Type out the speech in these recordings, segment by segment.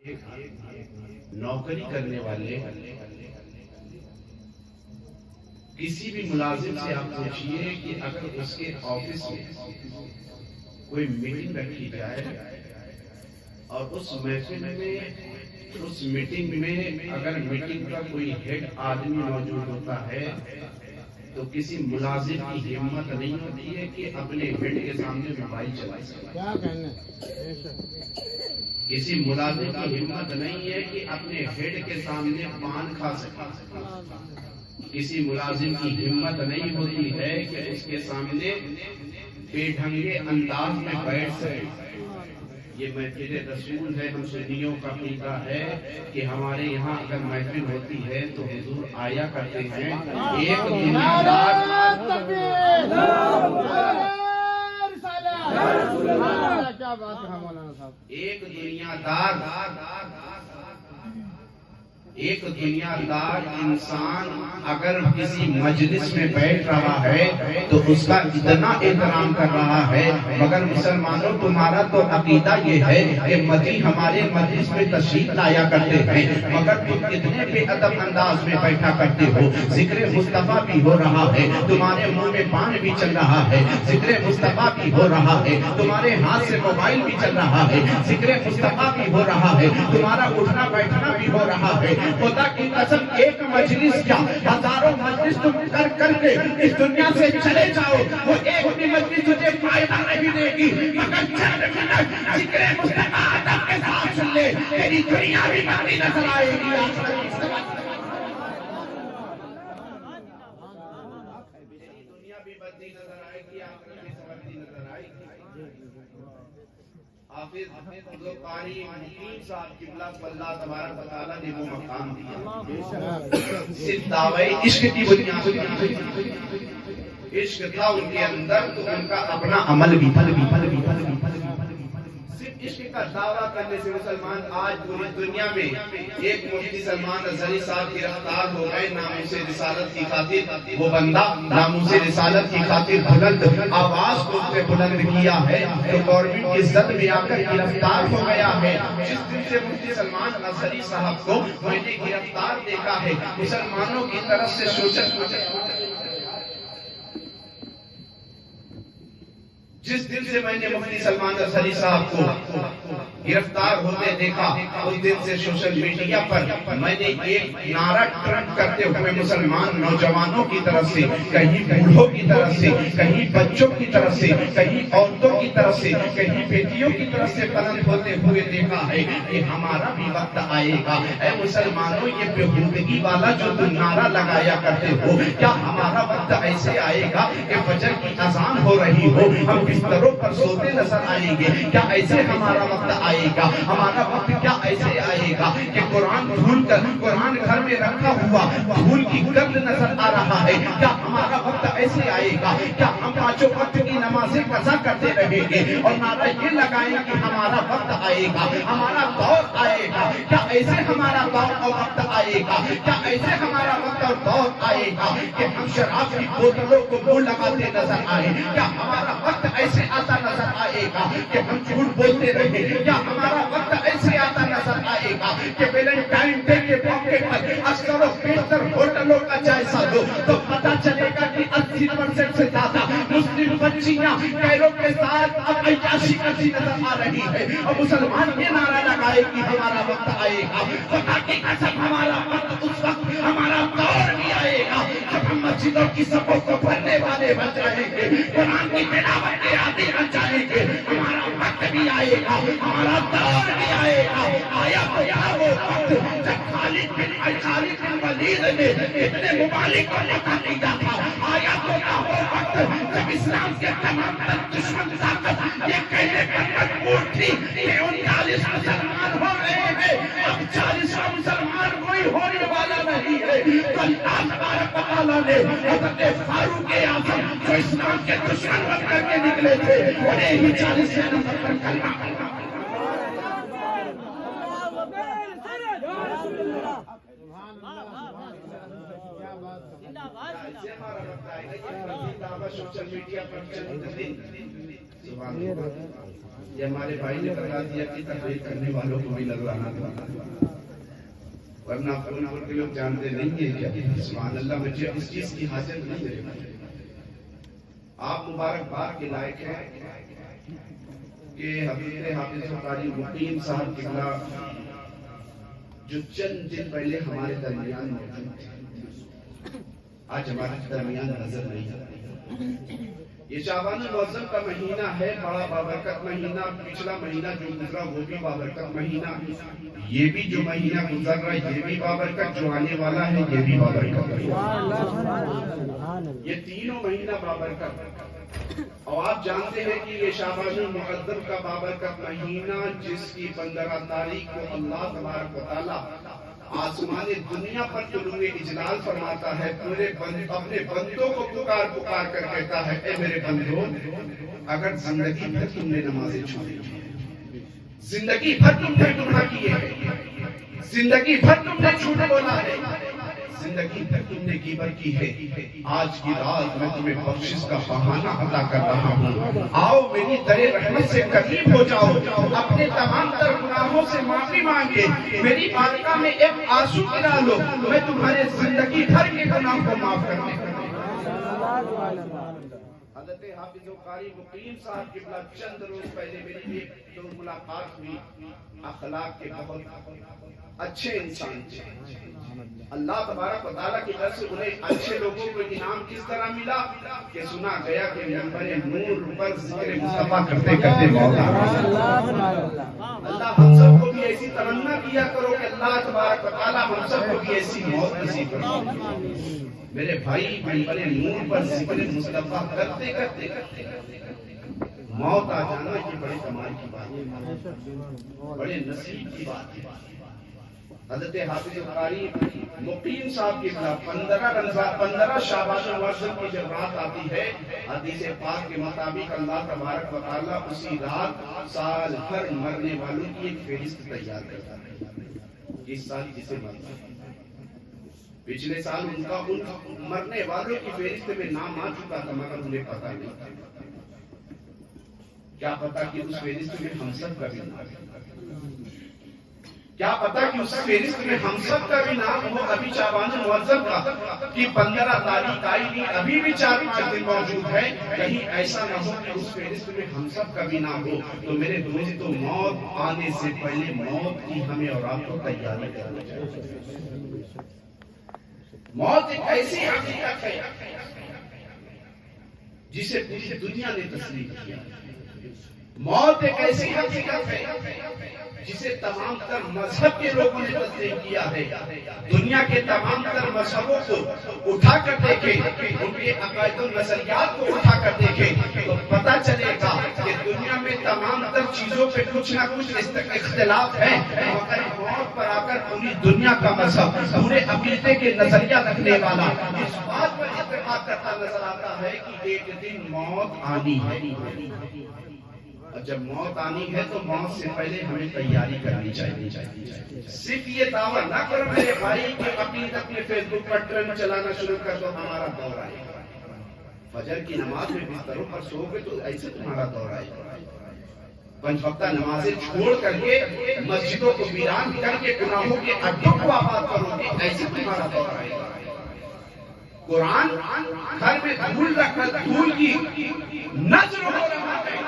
نوکری کرنے والے کسی بھی ملازم سے آپ پوچھئے کہ اگر اس کے آفس میں کوئی میٹنگ رکھی جائے اور اس محفل میں اس میٹنگ میں اگر میٹنگ کا کوئی ہیڈ آدمی موجود ہوتا ہے تو کسی ملازم کی ہمت نہیں ہوتی ہے کہ اپنے ہیڈ کے سامنے موبائل چلا سکے. کسی ملازم کی ہمت نہیں ہے کہ اپنے ہیڈ کے سامنے پان کھا سکے. کسی ملازم کی ہمت نہیں ہوتی ہے کہ اس کے سامنے بے ڈھنگے انداز میں بیٹھ سکے. یہ محفل رسول ہے. ہم سنیوں کا عقیدہ ہے کہ ہمارے یہاں اگر محفل ہوتی ہے تو حضور آیا کرتے ہیں. ایک دنیا دار انسان اگر کسی مجلس میں بیٹھ رہا ہے تو اس کا اتنا احترام کر رہا ہے. مگر مسلمانوں تمہارا تو عقیدہ یہ ہے کہ مدی ہمارے مجلس میں تشریف لایا کرتے ہیں مگر تم اتنے بے ادب انداز میں بیٹھا کرتے ہو. ذکر مصطفیٰ بھی ہو رہا ہے, تمہارے منہ میں پان بھی چل رہا ہے. ذکر مصطفیٰ بھی ہو رہا ہے, تمہارے ہاتھ سے موبائل بھی چل رہا ہے. ذکر مصطفیٰ بھی ہو رہا ہے, تمہارا اٹھنا بیٹھنا بھی ہو رہا ہے. خدا کی قسم ایک مجلس کیا ہزاروں مجلس تم کر کر کے اس دنیا سے چلے جاؤ, وہ ایک بھی مجلس تجھے فائدہ نہیں دے گی. مگر چند منٹ ذکر مصطفیٰ ادب کے ساتھ سن لے, تیری دنیا بھی بڑی نظر آئے گی. دنیا بھی بدلی نظر آئے گی, آخرت بھی سمجھتی نظر آئے گی. حافظ قاری حکیم صاحب قبلہ کو اللہ تبارک و تعالیٰ نے وہ مقام دیا. صرف دعوی عشق کی بنیاد عشق تھا ان کے اندر تو ان کا اپنا عمل بھی صرف عشق کا دعویٰ کرنے سے مسلمان آج پوری دنیا میں ایک مفتی سلمان اظہری صاحب گرفتار ہو گئے ناموس رسالت کی خاطر. وہ بندہ ناموس رسالت کی خاطر بلند آواز کو اس نے بلند کیا ہے تو گورنمنٹ کی زد میں آ کر گرفتار ہو گیا ہے. جس دن سے مفتی سلمان اظہری صاحب کو میں نے گرفتار دیکھا ہے مسلمانوں کی طرف سے جس دن سے میں نے مفتی سلمان اظہری صاحب کو گرفتار ہوتے دیکھا اس دن سے سوشل میڈیا پر میں نے ایک نعرہ ٹرنڈ کرتے ہوئے مسلمان نوجوانوں کی طرف سے, کہیں بوڑھوں کی طرف سے, کہیں بچوں کی طرف سے, کہیں عورتوں کی طرف سے, کہیں بیٹیوں کی طرف سے بلند ہوتے ہوئے دیکھا ہے کہ ہمارا بھی وقت آئے گا. اے مسلمانوں یہ بےہودگی والا جو تم نعرہ لگایا کرتے ہو, کیا ہمارا وقت ایسے آئے گا کہ فجر کی اذان ہو رہی ہو ہم بستروں پر سوتے نظر آئیں گے؟ کیا ایسے ہمارا وقت آئے گا؟ ہمارا وقت کیا ایسے آئے گا کہ قرآن بھول کر قرآن گھر میں رکھا ہوا بھول کی گرد نظر آ رہا ہے؟ کیا ہمارا وقت ایسے آئے گا کیا ہم پانچوں وقت کی نمازیں قضا کرتے رہیں گے اور نعرہ یہ لگائیں کہ ہمارا وقت آئے گا, ہمارا دور آئے گا؟ کیا ایسے ہمارا دور اور وقت آئے گا؟ کیا ایسے ہمارا وقت اور دور آئے گا کہ ہم شراب کی بوتلوں کو منہ لگاتے نظر آئے؟ کیا ہمارا وقت ایسے آتا نظر آئے گا کہ ہم جھوٹ بولتے رہیں؟ کیا ہمارا وقت ایسے آتا نظر آئے گا کہ ویلنٹائن ڈے کے موقع پر اکثر و بیشتر ہوٹلوں کا جائزہ دو تو پتہ چلے گا کہ 80% سے زیادہ مسلم بچیاں پیروں کے ساتھ اب عیاشی کرتی نظر آ رہی ہے اور مسلمان یہ نعرہ لگائے کہ ہمارا وقت آئے گا. خدا کی قسم ہمارا وقت اس وقت ہمارا دور بھی آئے گا جب ہم مسجدوں کی صفوں کو بھرنے والے بن جائیں گے, قرآن کی تلاوت کے عادی بن جائیں گے. ہمارا وقت بھی آئے گا, ہمارا دور بھی آئے گا. آیا تو یہاں وہ وقت جب خالد بن ولید نے اتنے ممالک کو لکھا دیا تھا. آیا تو یہاں وہ وقت جب اسلام کے تمام دشمن طاقت یہ کہنے پر مجبور تھی کہ 39 مسلمان ہو رہے ہیں, اب 40واں مسلمان کوئی ہونے والا نہیں ہے. تو اللہ تبارک و تعالیٰ نے حضرت فاروق اعظم جو اسلام کے دشمن بن کر کے نکلے تھے انہیں ہی 40 سے نظر پر کلمہ سوشل میڈیا پر یہ ہمارے بھائی نے بتا دیا کہ تقریر کرنے والوں کو بھی لگوانا تھا، ورنہ پھول پھول کے لوگ جانتے نہیں ہیں کیا. سبحان اللہ، مجھے اس چیز کی حاجت نہیں ہے. آپ مبارکباد کے لائق ہیں کہ حضرت حافظ قاری مقیم صاحب قبلہ جو چند دن پہلے ہمارے درمیان موجود تھے، آج ہمارے درمیان نظر نہیں آتے. یہ شعبان المعظم کا مہینہ ہے، بڑا بابرکت مہینہ. پچھلا مہینہ جو گزرا وہ بھی بابرکت مہینہ، یہ بھی جو مہینہ گزر رہا ہے یہ بھی بابرکت، جو آنے والا ہے یہ بھی بابرکت. یہ تینوں مہینہ بابرکت. اور آپ جانتے ہیں کہ یہ شعبان المعظم کا بابرکت مہینہ، جس کی 15 تاریخ کو اللہ تبارک و تعالی آسمان دنیا پر طلوع اجلال فرماتا ہے. پورے اپنے بندوں کو پکار پکار کر کہتا ہے، اے میرے بندوں، اگر زندگی بھر تم نے نمازیں چھوڑی، زندگی بھر تم نے گناہ کیے ہیں، زندگی بھر تم نے جھوٹ بولا ہے، زندگی بھر تم نے غیبت کی ہے، آج کی رات میں تمہیں بخشش کا بہانہ عطا کر رہا ہوں. آؤ میری در رحمت سے قریب ہو جاؤ، اپنے تمام تر گناہوں سے معافی مانگے، میری بارگاہ میں ایک آنسو گرا لو، میں تمہارے زندگی بھر کے گناہ کو معاف کرنے کا. حضرت حافظ قاری مقیم صاحب قبلہ چند روز پہلے میری ایک دو ملاقات ہوئی. اخلاق کے بہت اچھے انسان تھے. اللہ تبارک و تعالیٰ کی طرف سے انہیں اچھے لوگوں کو انعام کس طرح ملا کہ سنا گیا کہ منبر نور پر ذکر مصطفیٰ کرتے کرتے موت آ گئی. اللہ ہم سب کو بھی ایسی تمنا کیا کرو کہ اللہ تبارک و تعالیٰ ہم سب کو بھی ایسی موت نصیب کرے. میرے بھائی منبر نور پر ذکر مصطفیٰ کرتے کرتے موت آ جانا یہ بڑے کمال کی بات ہے، بڑے نصیب کی بات ہے. حضرت حافظ قاری مقیم صاحب کی 15 شعبان المعظم کی جب رات آتی ہے، حدیث پاک کے مطابق اللہ تبارک و تعالیٰ اسی رات سال بھر مرنے والوں کی ایک فہرست تیار کرتا ہے. اس سال کسے مرنا، پچھلے سال ان مرنے والوں کی فہرست میں نام آ چکا تھا مگر انہیں پتا نہیں تھا. کیا پتا کہ اس فہرست میں ہم سب کا بھی نام ہے، کیا پتا کہ اس فہرست میں ہم سب کا بھی نام ہو. ابھی شعبان المعظم کا کی 15 تاریخ آئی نہیں، ابھی بھی 4 دن موجود ہے. کہیں ایسا نہ ہو کہ اس فہرست میں ہم سب کا بھی نام ہو. تو میرے دوستو، موت آنے سے پہلے موت کی ہمیں اور آپ کو تیاری کرنی چاہیے. موت ایک ایسی حقیقت ہے جسے پوری دنیا نے تسلیم کیا. موت ایک ایسی حقیقت ہے جسے تمام تر مذہب کے لوگوں نے تسلیم کیا ہے. دنیا کے تمام تر مذہبوں کو اٹھا کر دیکھیں، ان کے عقائد و نظریات کو اٹھا کر دیکھیں تو پتا چلے گا کہ دنیا میں تمام تر چیزوں پہ کچھ نہ کچھ اختلاف ہے، مگر موت پر آ کر پوری دنیا کا مذہب، پورے عقیدے کے نظریہ رکھنے والا اس بات پر اتفاق کرتا نظر آتا ہے کہ ایک دن موت آنی ہے. اور جب موت آنی ہے تو موت سے پہلے ہمیں تیاری کرنی چاہیے. صرف یہ دعویٰ نہ کرو میرے بھائی کہ اپنے فیس بک پر ٹرینڈ چلانا شروع کر دو، ہمارا دور آئے گا. فجر کی نماز میں بستروں پر سو گے تو ایسے تمہارا دور آئے گا. 5 وقتہ نمازیں چھوڑ کر کے مسجدوں کو ویران کر کے گناہوں کے اڈوں کو آباد کرو گے، ایسے تمہارا دور آئے گا. قرآن گھر میں دھول رکھ کر دھول کی نظر ہو رہا ہے،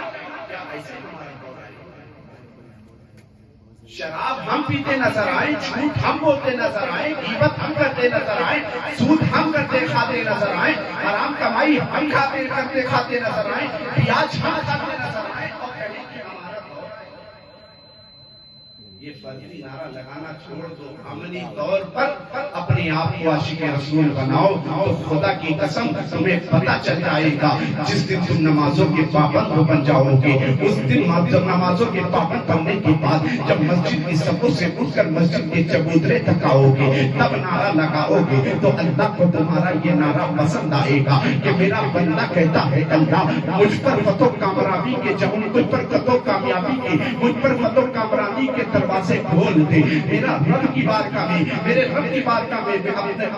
شراب ہم پیتے نظر آئے، جھوٹ ہم بولتے نظر آئے، غیبت ہم کرتے نظر آئے، سود ہم کرتے کھاتے نظر آئے، حرام کمائی ہم کھاتے نظر آئے، پیاز ہم کھاتے نظر آئے. اور کہیں کہ ہمارا دور یہ فردی نعرہ لگانا چھوڑ دو، عملی طور پر اپنے آپ کو عاشق رسول بناؤ تو خدا کی قسم تمہیں پتہ چل جائے گا. جس دن تم نمازوں کے پابند بن جاؤ گے، اس دن نمازوں کے پابند بننے کے بعد جب مسجد کی صفوں سے اٹھ کر مسجد کے چبوترے تھکاؤ گے، تب نعرہ لگاؤ گے تو اللہ کو تمہارا یہ نعرہ پسند آئے گا کہ میرا بندہ کہتا ہے اللہ مجھ پر فتح کامرانی کے جب مجھ پر فتح کامیابی کے، مجھ پر فتح کامرانی کے دروازے دروازے کھول دے. میرا رب کی بارگاہ میں, میرے رب کی بارگاہ میں,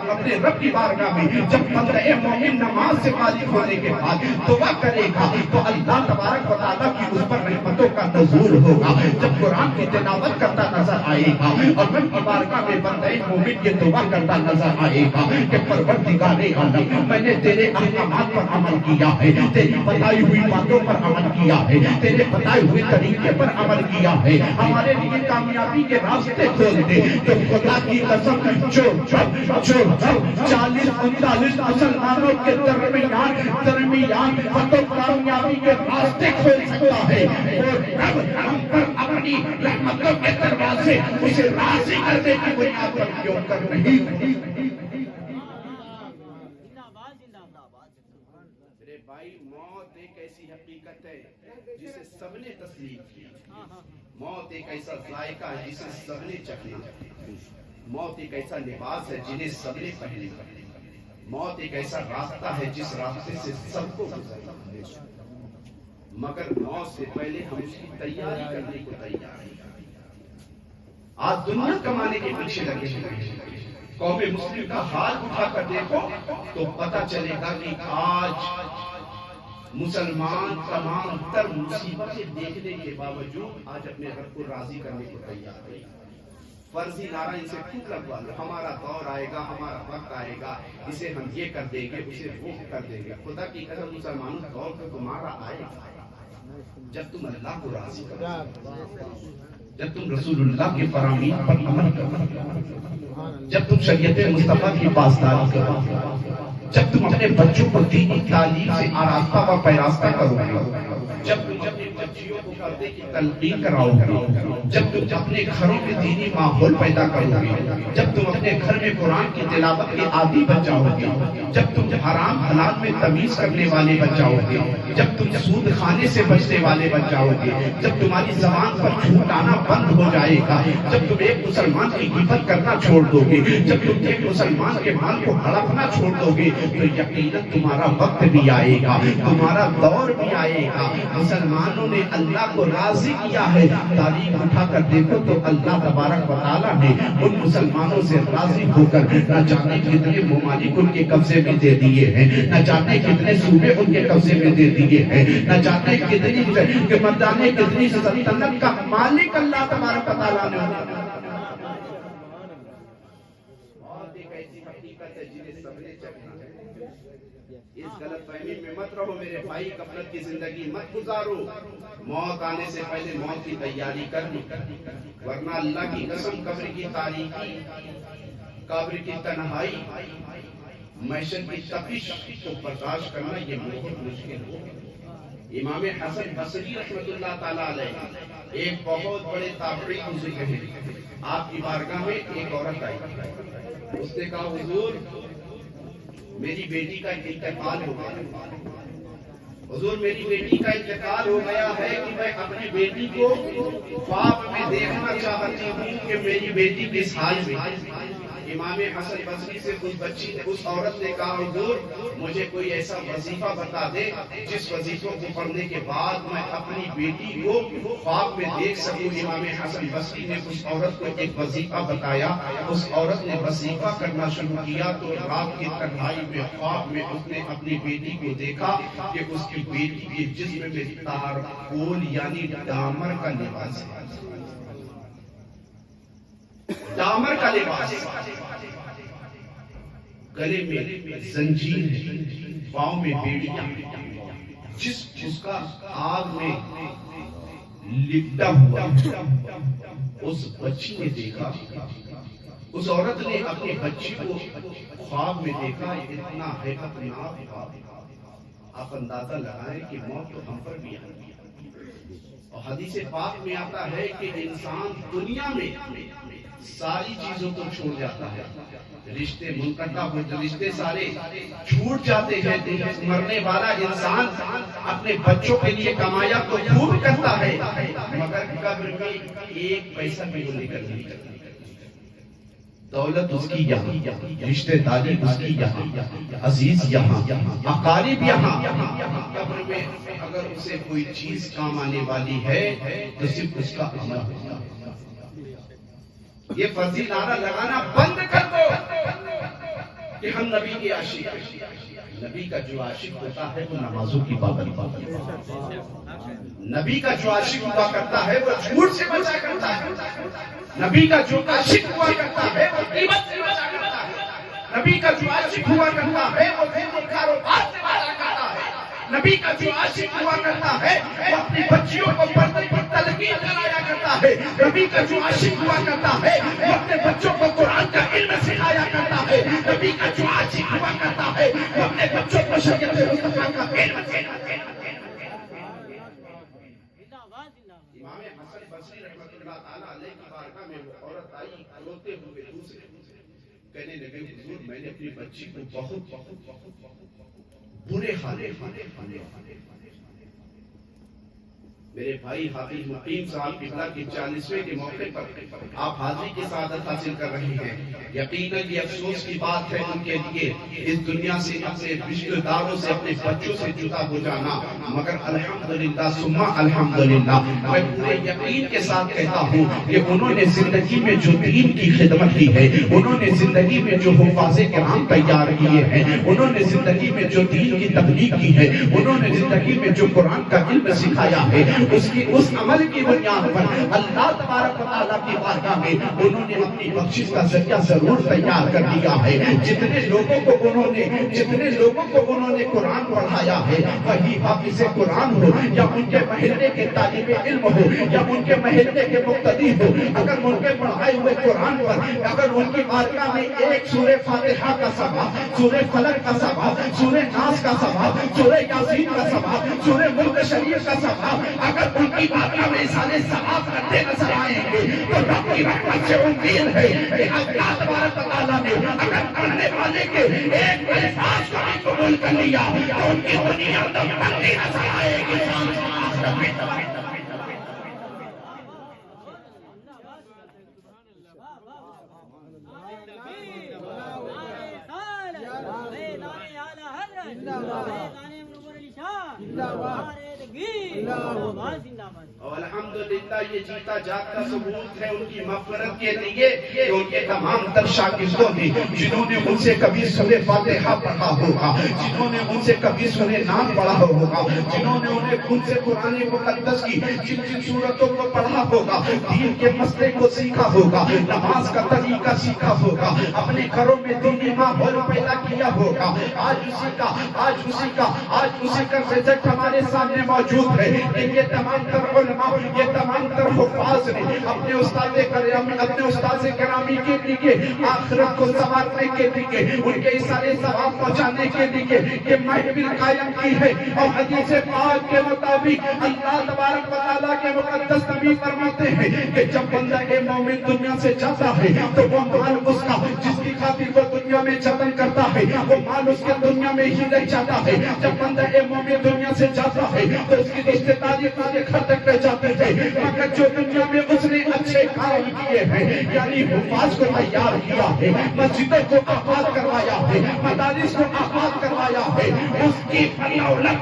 اپنے رب کی بارگاہ میں جب بندہ مومن نماز سے فارغ ہونے کے بعد دعا کرے گا تو اللہ تبارک و تعالیٰ کی اس پر رحمتوں کا نزول ہوگا. جب قرآن کی تلاوت کرتا نظر آئے گا اور رب کی بارگاہ میں بندہ مومن یہ دعا کرتا نظر آئے گا کہ پروردگار عالم, میں نے تیرے احکامات پر عمل کیا ہے, تیری بتائی ہوئی باتوں پر عمل کیا ہے, تیرے بتائے ہوئے طریقے پر عمل کیا ہے, ہمارے لیے کامیابی کے راستے کھول دے. تو خدا کی قسم جو 40-39 مسلمانوں کے درمیان تو کامیابی کے راستے کھول سکتا ہے, اور رب ہم پر اپنی رحمتوں کے دروازے اسے راضی کرنے کی بنیاد پر کیوں کر رہی ہے. میرے بھائی, موت ایک ایسی حقیقت ہے جسے سب نے تسلیم کیا. موت ایک ایسا ذائقہ ہے جسے سب نے چکھا. موت ایک ایسا لباس ہے جنہیں سب نے پہنے. موت ایک ایسا راستہ ہے جس راستے سے سب کو گزرنا ہے, مگر موت سے پہلے ہم اس کی تیاری کرنے کو تیار ہیں. آج دنیا کمانے کے پیچھے لگے ہیں. قوم مسلم کا حال اٹھا کر دیکھو تو پتہ چلے گا کہ آج مسلمان تمام تر مصیبتیں دیکھنے کے باوجود آج اپنے رب کو راضی کرنے کو تیار ہے. فرضی نعرہ ان سے خود لگوا لو, ہمارا دور آئے گا, ہمارا وقت آئے گا, اسے ہم یہ کر دیں گے, اسے وہ کر دیں گے. خدا کی قسم مسلمانوں دور تو تمہارا آئے گا جب تم اللہ کو راضی کرو, جب تم رسول اللہ کے فرامین پر عمل کرو, جب تم شریعت مصطفیٰ کی پاسداری کرو, جب تم اپنے بچوں کو دینی تعلیم سے آراستہ و پیراستہ کرو گے, جب تم اپنے بچیوں کو پردے کی تلقین کراؤ گے, جب تم اپنے گھروں میں دینی ماحول پیدا کرو گے, جب تم اپنے گھر میں قرآن کی تلاوت کے عادی بن جاؤ گے, جب تم حرام حلال میں تمیز کرنے والے بن جاؤ گے, جب تم سود کھانے سے بچنے والے بن جاؤ گے, جب تمہاری زبان پر جھوٹ آنا بند ہو جائے گا, جب تم ایک مسلمان کی غیبت کرنا چھوڑ دو گے, جب تم ایک مسلمان کے مال کو ہڑپنا چھوڑ دو گے, تو یقیناً تمہارا وقت بھی آئے گا, تمہارا دور بھی آئے گا. مسلمانوں نے اللہ کو راضی کیا ہے. تاریخ اٹھا کر دیکھو تو اللہ تبارک و تعالیٰ نے ان مسلمانوں سے راضی ہو کر نہ جانے کتنے ممالک ان کے قبضے میں دے دیے ہیں, نہ جانے کتنے صوبے ان کے قبضے میں دے دیے ہیں, نہ جانے کتنی سلطنت کا مالک اللہ تبارک و تعالیٰ نے. اس غلط فہمی میں مت رہو میرے بھائی, غفلت کی زندگی مت گزارو. موت آنے سے پہلے موت کی تیاری کر لو, ورنہ اللہ کی قسم قبر کی تاریکی, قبر کی تنہائی, معیشت کی تپش کو برداشت کرنا یہ بہت مشکل ہو. امام حسن بصری رحمۃ اللہ تعالیٰ علیہ ایک بہت بڑے تابعی گزرے ہیں. آپ کی بارگاہ میں ایک عورت آئی, اس نے کہا حضور میری بیٹی کا انتقال ہو گیا. حضور میری بیٹی کا انتقال ہو گیا ہے کہ میں اپنی بیٹی کو خواب میں دیکھنا چاہتی ہوں کہ میری بیٹی کس حال میں. امام حسن بصری سے اس بچی نے, اس عورت نے کہا حضور مجھے کوئی ایسا وظیفہ بتا دے جس وظیفوں کو پڑھنے کے بعد میں اپنی بیٹی کو خواب میں دیکھ سکوں. امام حسن بصری نے اس عورت کو ایک وظیفہ بتایا. اس عورت نے وظیفہ کرنا شروع کیا تو رات کی تنہائی میں خواب میں اس نے اپنی بیٹی کو دیکھا کہ اس کی بیٹی کے جسم میں تارکول یعنی ڈامر کا لباس ہے. ڈامر کا لباس, گلے میں زنجیر, پاؤں میں بیڑیاں, جس کا آگ میں لپٹا ہوا. اس بچی نے دیکھا, اس عورت نے اپنی بچی کو خواب میں دیکھا. اتنا ہیبتناک خواب, آپ اندازہ لگائیں کہ موت تو ہم پر بھی آئی. اور حدیث پاک میں آتا ہے کہ انسان دنیا میں ساری چیزوں کو چھوڑ جاتا ہے, رشتے منقطع ہو, رشتے سارے چھوٹ جاتے ہیں. مرنے والا انسان اپنے بچوں کے لیے کمایا تو خوب کرتا ہے, مگر قبر میں ایک پیسہ بھی وہ لے کر نہیں کرتا. دولت اس کی یہاں, رشتے داری اس کی یہاں, عزیز یہاں, اقارب یہاں. قبر میں اگر اسے کوئی چیز کام آنے والی ہے تو صرف اس کا عمل ہوگا. یہ فرضی نعرہ لگانا بند کر دو کہ ہم نبی کے عاشق ہیں۔ نبی کا جو عاشق ہوتا ہے وہ نمازوں کی پابند ہوتا ہے۔ نبی کا جو عاشق ہوا کرتا ہے وہ جھوٹ سے بچا کرتا ہے۔ نبی کا جو عاشق ہوا کرتا ہے وہ غیبت سے بچا کرتا ہے۔ نبی کا جو عاشق ہوا کرتا ہے وہ کاروبار سے بچا کرتا ہے۔ نبی کا جو عاشق ہوا کرتا ہے وہ اپنی بچیوں کو پردے پر تلقین کرایا کرتا ہے۔ نبی کا جو عاشق ہوا کرتا ہے وہ اپنے بچوں کو قرآن کا علم سکھایا کرتا ہے۔ نبی کا جو عاشق ہوا کرتا ہے وہ اپنے بچوں کو شریعت مصطفیٰ کا علم سکھاتا ہے۔ امام حسن بصری رحمۃ اللہ تعالیٰ علیہ کی بارگاہ میں وہ عورت آئی روتے ہوئے دوسرے کہنے لگے حضور میں نے اپنی بچی کو بہت برے حالے میرے بھائی حافظ مقیم صاحب قبلہ کی 40ویں کے موقع پر آپ حاضری کی سعادت حاصل کر رہے ہیں۔ یقیناً یہ افسوس کی بات ہے ان کے لیے اس دنیا سے اپنے رشتہ داروں سے اپنے بچوں سے جدا ہو جانا، مگر الحمدللہ ثم الحمدللہ میں پورے یقین کے ساتھ کہتا ہوں کہ انہوں نے زندگی میں جو دین کی خدمت کی ہے، انہوں نے زندگی میں جو حفاظ کرام تیار کیے ہیں، انہوں نے زندگی میں جو دین کی تبلیغ کی ہے، انہوں نے زندگی میں جو قرآن کا علم سکھایا ہے، اس عمل کی بنیاد پر اللہ تبارک و تعالیٰ کی بارگاہ میں انہوں نے اپنی بخشش کا ذریعہ ضرور تیار کر دیا ہے۔ جتنے لوگوں کو انہوں نے قرآن پڑھایا ہے، وہی حافظ قرآن ہو یا ان کے محلے کے طالب علم ہو یا ان کے محلے کے مقتدی ہو، اگر ان کے پڑھائے ہوئے قرآن پر اگر ان کی بارگاہ میں ایک سورہ فاتحہ کا ثواب، سورہ فلق کا ثواب، سورہ ناس کا ثواب، سورہ یاسین کا ثواب، سورہ ملک شریف کا ثواب، اگر ان کی بارگاہ میں سارے ثواب کرتے نظر آئیں گے تو رب کی رحمت سے امید ہے کہ اللہ تبارک و تعالیٰ نے اگر پڑھنے والے کے ایک الفاظ کو بھی قبول کر لیا تو ان کی دنیا تو بنتی نظر آئے گی۔ اور الحمدللہ یہ جیتا جاگتا ثبوت ہے ان کی مغفرت کے لیے کہ ان کے تمام تر شاگردوں نے جنہوں نے ان سے کبھی سورہ فاتحہ پڑھا ہوگا، جنہوں نے ان سے کبھی سورہ نام پڑھا ہوگا، جنہوں نے ان سے قرآن مقدس کی جن صورتوں کو پڑھا ہوگا، دین کے مسئلے کو سیکھا ہوگا، نماز کا طریقہ سیکھا ہوگا، اپنے گھروں میں دینی ماحول پیدا کیا ہوگا، آج اسی کا رزلٹ ہمارے سامنے موجود ہے کہ یہ تمام تر علماء، یہ تمام تر حفاظ نے اپنے استاد کرامی کے لیے آخرت کو سنوارنے کے لیے ان کے سارے ثواب پہنچانے کے لیے یہ محفل قائم کی ہے۔ اور حدیث پاک کے مطابق اللہ تبارک و تعالیٰ کے مقدس نبی فرماتے ہیں کہ جب بندہ مومن دنیا سے جاتا ہے تو وہ مال اس کا جس کی خاطر وہ دنیا میں جتن کرتا ہے وہ مال اس کے دنیا میں ہی رہ جاتا ہے۔ جب بندہ مومن دنیا سے جاتا ہے تو اس کی رشتے داری کے گھر تک رہ جاتے ہیں، مگر جو دنیا میں اس نے اچھے کام کیے ہیں یعنی حفاظ کو تیار کیا ہے، مسجدوں کو آباد کروایا ہے، مدارس کو آباد کروایا ہے، اس کی اللہ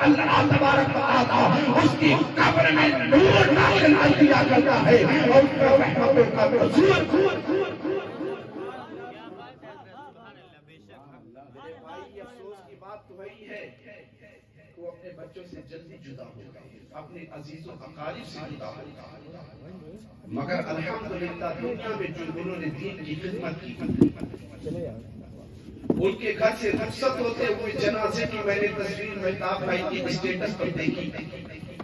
تبارک و تعالیٰ اس کی قبر میں نور داخل کر دیا کرتا ہے اور اس پر رحمتوں کا نزول۔ وہ اپنے بچوں سے جلدی جدا ہوگا، اپنے عزیز و اقارب سے جدا ہوگا، مگر الحمدللہ دنیا میں جو انہوں نے دین کی خدمت کی ان کے گھر سے رخصت ہوتے ہوئے جنازے کی میں نے تصویر مہتاب بھائی کی اسٹیٹس پر دیکھی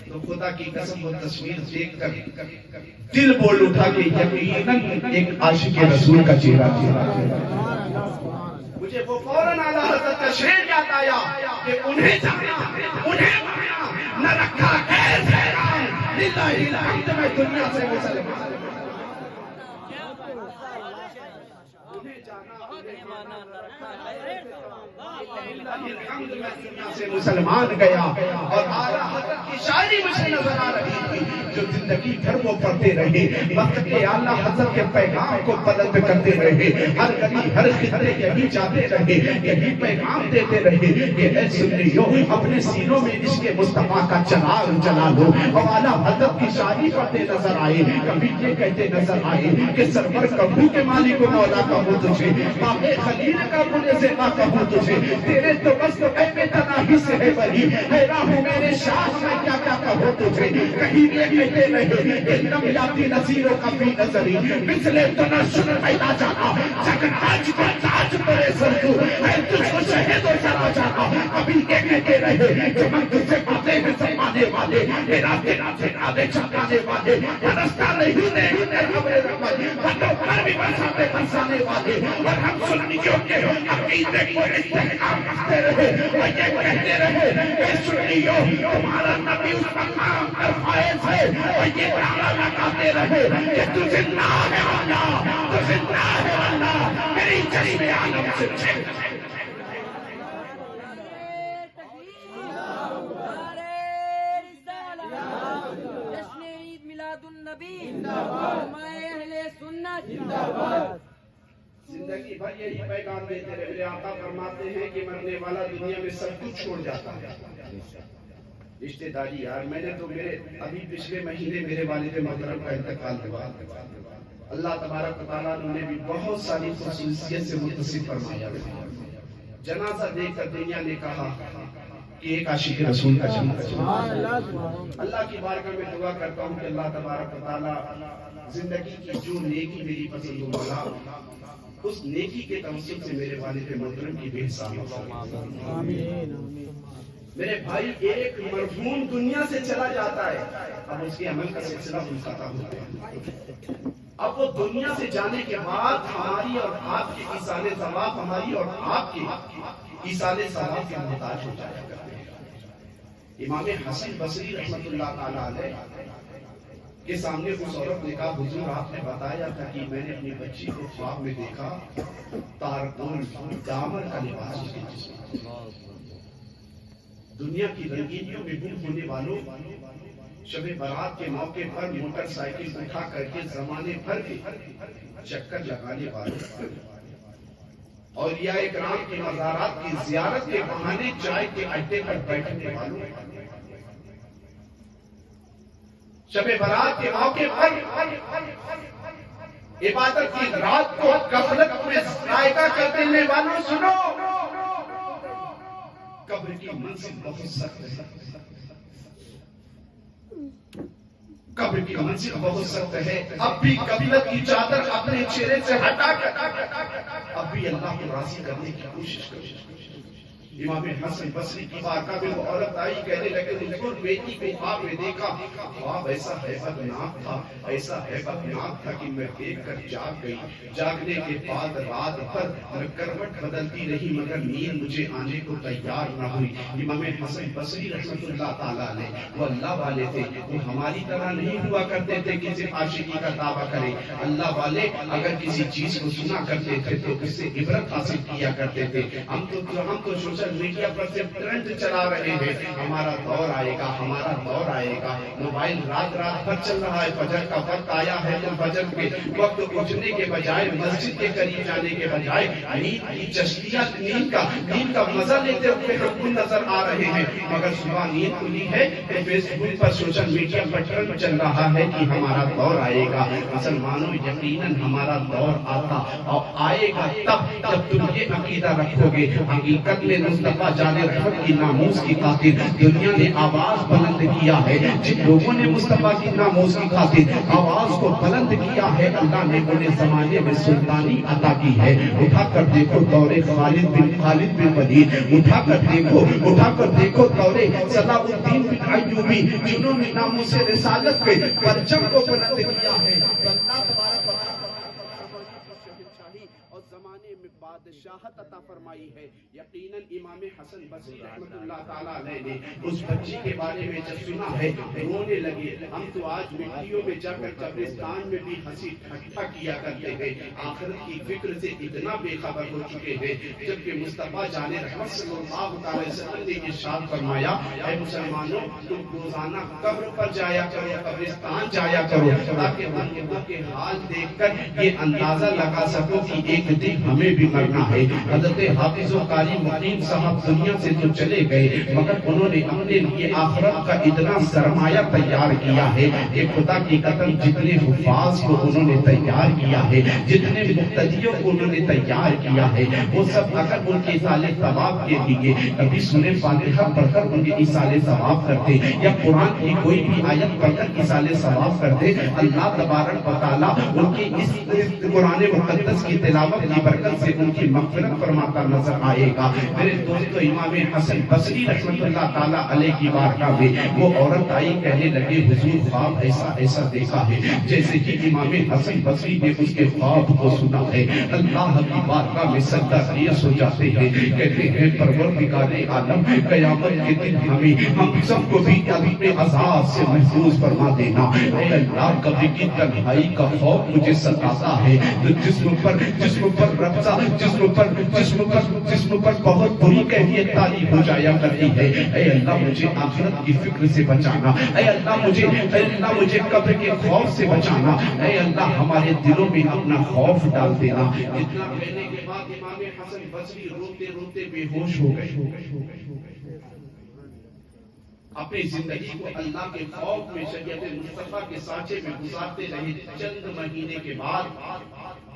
تو خدا کی قسم وہ تصویر دیکھ کر دل بول اٹھا کہ یقیناً ایک عاشق رسول کا چہرہ تھا۔ مجھے وہ فوراً اعلیٰ حضرت کا شعر یاد آیا کہ انہیں جانا انہیں مانا نہ رکھا خیر حیران للہ الحمد میں دنیا سے مسلمان۔ سے مسلمان گیا اور اعلیٰ حضرت کی شاعری مجھے نظر آ رہی تھی جو زندگی بھر وہ پڑھتے رہے، وقت کے اعلیٰ حضرت کے پیغام کو بلند کرتے رہے، ہر گلی ہر خطے یہی جاتے رہے، یہی پیغام دیتے رہے کہ اے سنیو اپنے سینوں میں عشق مصطفیٰ کا چراغ جلا لو۔ اور اعلیٰ حضرت کی شاعری پڑھتے نظر آئے، کبھی یہ کہتے نظر آئے کہ سرور کبو کے مالک و مولا کہوں تجھے، باغ خلیل کا بنے زیبا کہوں تجھے، تیرے تو بس اے بے تناہی سے ہے وہی، حیران ہوں میرے شاہ میں کیا کیا کہوں تجھے۔ کہیں یہ کہتے رہے کہ نم یاتی نظیروں کا بھی نظری مثلے تنشن پیدا جانا، جگ آج کو تاج پرے سرکو ہے تجھ کو شہد و شرا جانا۔ ابھی یہ کہتے رہے کہ من تجھے باتیں ہیں سمانے والے، میرا تیرا تیرا دے چکانے والے، رستہ نہیں دے ہمیں رحمت بندوں پر بھی برسانے والے، اور ہم سنیوں کے عقیدے کو استحکام کرتے رہے اور یہ کہتے رہے کہ سنیوں تمہارا نبی اس مقام پر فائز ہے، اور یہ دعویٰ لگاتے رہے کہ تو زندہ ہے اللہ، تو زندہ ہے اللہ، میری چشم عالم سے چھے۔ زندگی بھر یہی پیغام دیتے رہے، میرے آقا فرماتے ہیں کہ مرنے والا دنیا میں سب کچھ چھوڑ جاتا ہے، رشتہ داری یار، میں نے تو ابھی پچھلے مہینے میرے والد محترم کا انتقال ہوا، اللہ تبارک و تعالیٰ نے بھی بہت ساری خصوصیت سے متصف فرمایا۔ جنازہ دیکھ کر دنیا نے کہا کہ ایک عاشق رسول کا جنازہ۔ اللہ کی بارگاہ میں دعا کرتا ہوں کہ اللہ تبارک و تعالیٰ زندگی کی جو نیکی میری پسند ہوگا اس نیکی کے توسط سے میرے والد محترم کی بے حساب میرے بھائی ایک مرحوم دنیا سے چلا جاتا ہے، اب اس کے عمل کا سلسلہ منقطع ہوتا ہے، اب وہ دنیا سے جانے کے بعد ہماری اور آپ کی ایصال ثواب، ہماری اور آپ کی ایصال ثواب کے محتاج ہو جایا کرتے ہیں۔ امام حسن بصری رحمت اللہ تعالیٰ علیہ کے سامنے اس عورت نے کہا حضور آپ نے بتایا تھا کہ میں نے اپنی بچی کو خواب میں دیکھا تارکون دامر کا لباس اس کے جسم۔ دنیا کی رنگینیوں میں گم ہونے والوں، شب برات کے موقع پر موٹر سائیکل اٹھا کر کے زمانے بھر کے چکر لگانے والوں، اولیاء اکرام کے مزارات کی زیارت کے بہانے چائے کے اڈے پر بیٹھنے والوں، شب برات کے موقع پر عبادت کی رات کو غفلت میں ضائع کر دینے والوں، سنو قبر کی منزل بہت سخت ہے، قبر کی منزل بہت سخت ہے۔ اب بھی غفلت کی چادر اپنے چہرے سے ہٹا کر اب بھی اللہ کو راضی کرنے کی کوشش کرو۔ امام حسن بصری کی بارگاہ میں وہ عورت آئی، کہنے لگے حضور بیٹی کو خواب میں دیکھا، خواب ایسا ہیبتناک تھا، ایسا ہیبتناک تھا کہ میں دیکھ کر جاگ گئی۔ جاگنے کے بعد رات بھر میں کروٹ بدلتی رہی مگر نیند مجھے آنے کو تیار نہ ہوئی۔ امام حسن بصری رحمت اللہ تعالیٰ علیہ وہ اللہ والے تھے، وہ ہماری طرح نہیں ہوا کرتے تھے کہ صرف عاشقی کا دعویٰ کریں۔ اللہ والے اگر کسی چیز کو سنا کرتے تھے تو اس سے عبرت حاصل کیا کرتے تھے۔ ہم تو سوشل میڈیا پر صرف ٹرینڈ چلا رہے ہیں، ہمارا دور آئے گا، ہمارا دور آئے گا۔ موبائل رات بھر چل رہا ہے، فجر کا وقت آیا ہے تو فجر کے وقت اٹھنے کے بجائے مسجد کے قریب جانے کے بجائے نیند کا مزہ لیتے ہوئے ہم کو نظر آ رہے ہیں، مگر صبح نیند کھلی ہے کہ فیس بک پر سوشل میڈیا پر ٹرینڈ چل رہا ہے کہ ہمارا دور آئے گا۔ مسلمانوں یقیناً ہمارا دور آتا اور آئے گا تب جب تم یہ عقیدہ رکھو گے حقیقت میں مصطفیٰ جان رحمت کی ناموس کی خاطر دنیا نے آواز بلند کیا ہے۔ جن لوگوں نے مصطفیٰ کی ناموس کی خاطر آواز کو بلند کیا ہے اللہ نے انہیں زمانے میں سلطانی عطا کی ہے۔ اٹھا کر دیکھو دور خالد بن ولید، اٹھا کر دیکھو دور صلاح الدین بن ایوبی، جنہوں نے ناموس رسالت کے پرچم کو بلند کیا ہے۔ اللہ تبارک و تعالیٰ اور زمانے میں بادشاہت عطا فرمائی ہے. یقیناً امام حسن بصری رحمۃ اللہ تعالیٰ علیہ نے اس بچی کے بارے میں جب سنا ہے رونے لگے. ہم تو آج مٹیوں میں جا کر قبرستان میں بھی ہنسی ٹھٹھا کیا کرتے ہیں, آخرت کی فکر سے اتنا بے خبر ہو چکے ہیں, جبکہ مصطفیٰ جان رحمت صلی اللہ علیہ وسلم نے ارشاد فرمایا اے مسلمانوں تم روزانہ قبر پر جایا کرو, قبرستان جایا کرو, تاکہ بندوں کے حال دیکھ کر یہ اندازہ لگا سکو کہ ایک دن ہمیں بھی مرنا ہے. حضرت حافظ و قاری مقیم صاحب دنیا سے تو چلے گئے, مگر انہوں نے اپنے لیے آخرت کا اتنا سرمایہ تیار کیا ہے کہ خدا کی قسم جتنے حفاظ کو انہوں نے تیار کیا ہے, جتنے مقتدیوں کو انہوں نے تیار کیا ہے, وہ سب اگر ان کے ایصال ثواب کے لیے کبھی سورہ فاتحہ پڑھ کر ان کے ایصال ثواب کرتے یا قرآن کی کوئی بھی آیت پڑھ کر ایصال ثواب کرتے, اللہ تبارک و تعالیٰ ان کی اس قرآن مقدس کی تلاوت کی برکت سے ان کی مغفرت فرماتا نظر آئے گا. میرے دوستو امام حسن بصری رحمۃ اللہ تعالیٰ علیہ کی بارگاہ میں وہ عورت آئی, کہنے لگے حضور خواب ایسا ایسا دیکھا ہے. جیسے کہ امام حسن بصری نے اس کے خواب کو سنا ہے, اللہ کی بارگاہ میں سجدہ ریز ہو جاتے ہیں, کہتے ہیں پروردگار عالم قیامت کے دن ہم سب کو بھی اپنے عذاب سے محفوظ فرما دینا. اے اللہ کبھی کی تنہائی کا خوف مجھے ستاتا ہے, تو جسم پر ربضہ, جسم پر بہت بری کیفیت تاری ہو جایا کرتی ہے. اے اللہ مجھے آخرت کی فکر سے بچانا, اے اللہ مجھے قبر کے خوف سے بچانا, اے اللہ ہمارے دلوں میں اپنا خوف ڈال دینا. اتنا کہنے کے بعد امام حسن بصری روتے روتے بے ہوش ہو گئے. اپنی زندگی کو اللہ کے خوف میں شریعت مصطفیٰ کے سانچے میں گزارتے رہے. چند مہینے کے بعد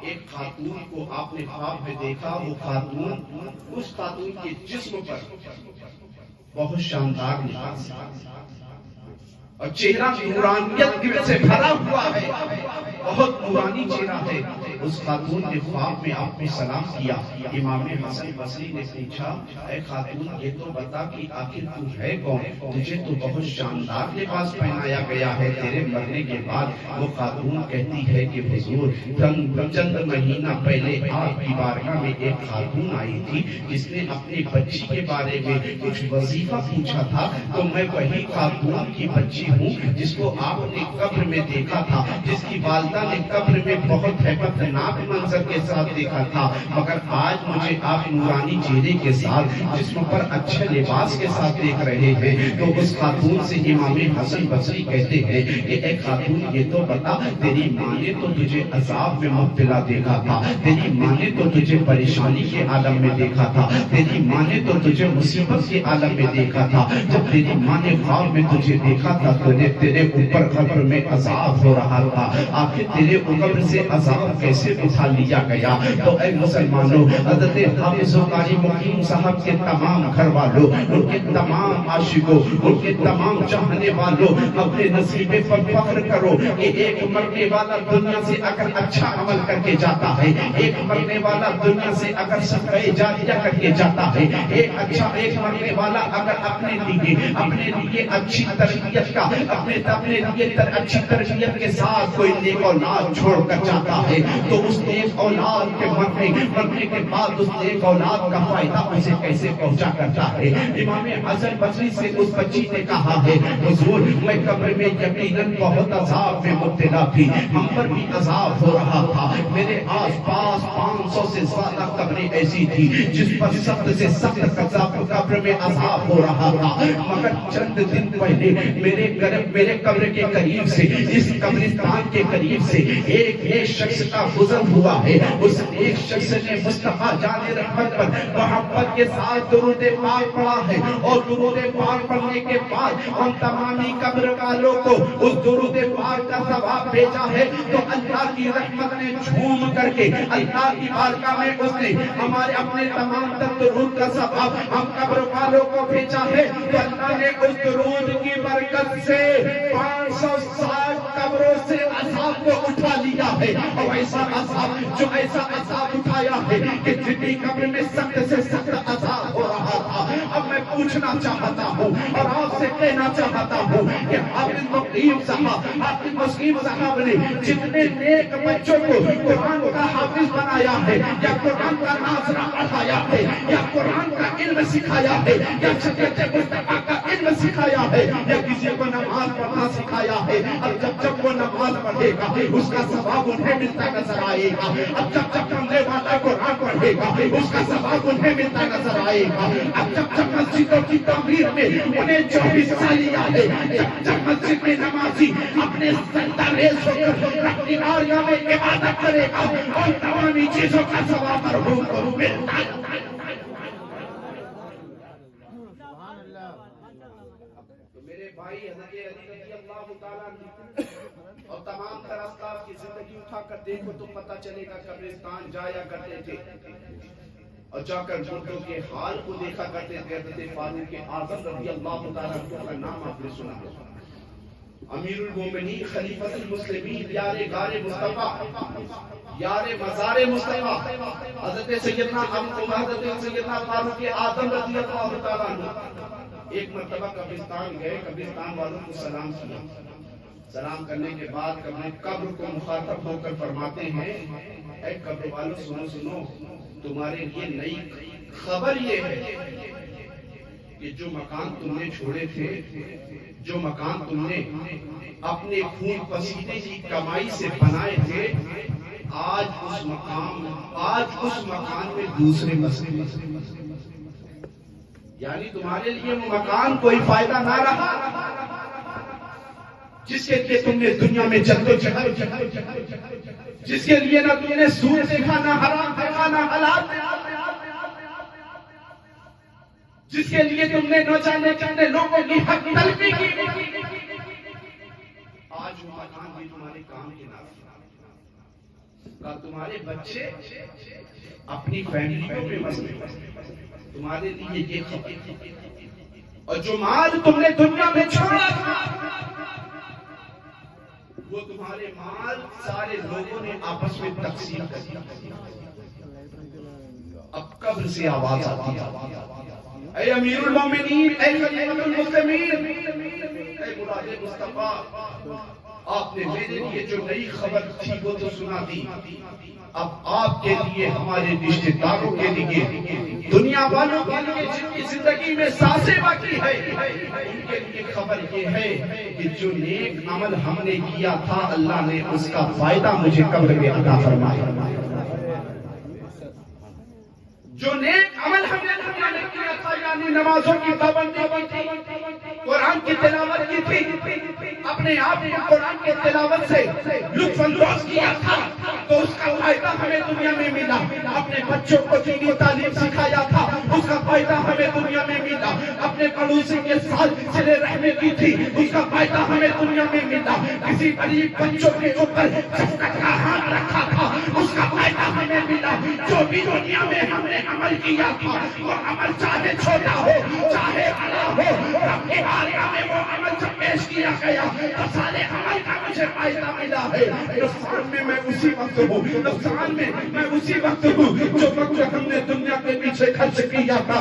ایک خاتون کو آپ نے خواب میں دیکھا. وہ خاتون, اس خاتون کے جسم پر بہت شاندار لباس اور چہرہ نورانیت سے بھرا ہوا ہے, بہت نورانی چہرہ ہے. اس خاتون نے خواب میں آپ نے سلام کیا. امام حسن بصری نے پوچھا اے خاتون یہ تو بتا کہ آخر تو ہے کون, تجھے تو بہت شاندار لباس پہنایا گیا ہے تیرے مرنے کے بعد. وہ خاتون کہتی ہے کہ حضور چند مہینہ پہلے آپ کی بارگاہ میں ایک خاتون آئی تھی جس نے اپنی بچی کے بارے میں کچھ وظیفہ پوچھا تھا, تو میں وہی خاتون کی بچی ہوں جس کو آپ نے قبر میں دیکھا تھا, جس کی والدہ نے قبر میں بہت ہیبتناک منظر کے ساتھ دیکھا تھا, مگر آج مجھے آپ نورانی چہرے کے ساتھ جسم پر اچھے لباس کے ساتھ دیکھ رہے ہیں. تو اس خاتون سے امام حسن بصری کہتے ہیں کہ اے خاتون یہ تو بتا تیری ماں نے تو تجھے عذاب میں مبتلا دیکھا تھا, تیری ماں نے تو تجھے پریشانی کے عالم میں دیکھا تھا, تیری ماں نے تو تجھے مصیبت کے عالم میں دیکھا تھا. جب تیری ماں نے خواب میں تجھے دیکھا تھا تو تیرے اوپر قبر میں عذاب ہو رہا تھا, آخر تیرے قبر سے عذاب کیسے اٹھا لیا گیا؟ تو اے مسلمانوں حضرت حافظ و قاری مقیم صاحب کے تمام گھر والوں, ان کے تمام عاشقوں, ان کے تمام چاہنے والوں, اپنے نصیبے پر فخر کرو کہ ایک مرنے والا دنیا سے اگر اچھا عمل کر کے جاتا ہے, ایک مرنے والا دنیا سے اگر صدقہ جاریہ کر کے جاتا ہے, ایک مرنے والا اگر اپنے لیے اچھی تربیت کا, اپنے لیے اچھی تربیت کے ساتھ کوئی نیک اولاد چھوڑ کر جاتا ہے, تو اس نیک اولاد کے مرنے کے بعد اس نیک اولاد کا فائدہ اسے کیسے پہنچا کرتا ہے. امام حسن بصری سے اس بچی نے کہا ہے حضور میں قبر میں یقیناً بہت عذاب میں مبتلا تھی, ہم پر بھی عذاب ہو رہا تھا, میرے آس پاس 500 سے زیادہ قبریں ایسی تھی جس پر سخت سے سخت قبر میں عذاب ہو رہا تھا, مگر چند دن پہلے میرے قبر کے قریب سے, اس قبرستان کے قریب سے ایک شخص کا گزر ہوا ہے. اس ایک شخص نے مصطفیٰ جان رحمت پر محبت کے ساتھ درود پاک پڑھا ہے, اور درود پاک پڑھنے کے بعد ہم تمامی قبر والوں کو اس درود پاک کا ثواب بھیجا ہے. تو اللہ کی رحمت نے جھوم کر کے اللہ کی بارگاہ میں اس نے ہمارے اپنے تمام درود کا ثواب ہم قبر والوں کو بھیجا ہے. تو اللہ نے اس درود کی برکت سے 560 قبروں سے عذاب کو اٹھا لیا ہے, اور ایسا عذاب اٹھایا ہے کہ جتنی قبر میں سخت سے سخت عذاب ہو رہا تھا. اب میں پوچھ پوچھنا چاہتا ہوں اور آپ سے کہنا چاہتا ہوں کہ حافظ مقیم صاحب، حافظ مسکین صاحب نے جتنے نیک بچوں کو قرآن کا حافظ بنایا ہے، یا قرآن کا ناظرہ پڑھایا ہے، یا قرآن کا علم سکھایا ہے، یا شریعت مصطفیٰ کا علم سکھایا ہے، یا کسی کو نماز پڑھنا سکھایا ہے، اب جب وہ نماز پڑھے گا اس کا ثواب انہیں ملتا نظر آئے گا، اب جب کمرے والا قرآن پڑھے گا اس کا ثواب انہیں ملتا نظر آئے گا، اب جب مسجدوں کی تعمیر میں انہیں جو حصہ لیا ہے، جب مسجد میں نمازی اپنے سجدہ ریز ہو کر اپنی آریا میں عبادت کرے گا اور تمامی چیزوں کا ثواب مرحوم کو ملتا ہے۔ تو میرے بھائی حضرت علی رضی اللہ تعالیٰ عنہ اور تمام تر اسلاف کی زندگی اٹھا کر دیکھو تو پتہ چلے گا قبرستان جایا کرتے تھے اور جا کر مردوں کے حال کو دیکھا کرتے تھے۔ حضرت فاروق اعظم رضی اللہ تعالیٰ عنہ کا نام آپ نے سنا ہے، امیر المومنین خلیفۃ المسلمین، یار غار مصطفیٰ، یار مزار مصطفیٰ، حضرت سیدنا حضرت سیدنا فاروق اعظم رضی اللہ تعالیٰ عنہ ایک مرتبہ قبرستان گئے، قبرستان والوں کو سلام کیا، سلام کرنے کے بعد قبر کو مخاطب ہو کر فرماتے ہیں، اے قبر والوں سنو سنو، تمہارے لیے نئی خبر یہ ہے کہ جو مکان تم نے چھوڑے تھے، جو مکان تم نے اپنے خون پسینے کی کمائی سے بنائے تھے، آج اس مکان میں دوسرے مسئلے، یعنی تمہارے لیے وہ مکان کوئی فائدہ نہ رہا جس کے لیے تم نے دنیا میں جدوجہد، جس کے لیے نہ تم نے سود دیکھا، نہ حرام دیکھا، نہ حلال دیکھا، جس کے لیے تم نے نہ جانے جانے لوگوں کی حق تلفی کی، آج وہ مکان بھی تمہارے کام کے نام کا، تمہارے بچے اپنی فیملیوں میں مسئلے تمہارے لیے یہ خبر، اور جو مال تم نے دنیا میں چھوڑا تھا وہ تمہارے مال سارے لوگوں نے آپس میں تقسیم کر دیا۔ اب قبر سے آواز آتی ہے، اے امیر المومنین، اے خلیفۃ المسلمین، اے مراد مصطفیٰ، آپ نے میرے لیے جو نئی خبر تھی وہ تو سنا دی، اب آپ کے لیے، ہمارے رشتہ داروں کے لیے، دنیا والوں کے لیے جن کی زندگی میں سانسیں باقی ہے، ان کے لیے خبر یہ ہے کہ جو نیک عمل ہم نے کیا تھا اللہ نے اس کا فائدہ مجھے قبر میں عطا فرمایا۔ جو نیک عمل ہم نے دنیا میں کیا تھا، یعنی نمازوں کی پابندی کی تھی، قرآن کی تلاوت کی تھی، اپنے آپ کو قرآن کے تلاوت سے لطف اندوز کیا تھا، تو اس کا فائدہ ہمیں دنیا میں ملا۔ اپنے بچوں کو دینی تعلیم سکھایا تھا، اس کا فائدہ ہمیں دنیا میں ملا۔ اپنے پڑوسی کے ساتھ صلہ رحمی کی تھی، اس کا فائدہ ہمیں دنیا میں ملا۔ کسی غریب بچوں کے اوپر شفقت کا ہاتھ رکھا تھا، اس کا فائدہ ہمیں ملا۔ جو بھی دنیا میں ہم نے عمل کیا تھا، وہ عمل چاہے چھوٹا ہو چاہے بڑا ہو، رب کی بارگاہ میں وہ عمل جب پیش کیا گیا تو سارے عمل کا مجھے فائدہ ملا ہے۔ نقصان میں میں اسی وقت ہوں، نقصان میں میں اسی وقت ہوں جو وقت ہم نے دنیا کے پیچھے خرچ کیا تھا۔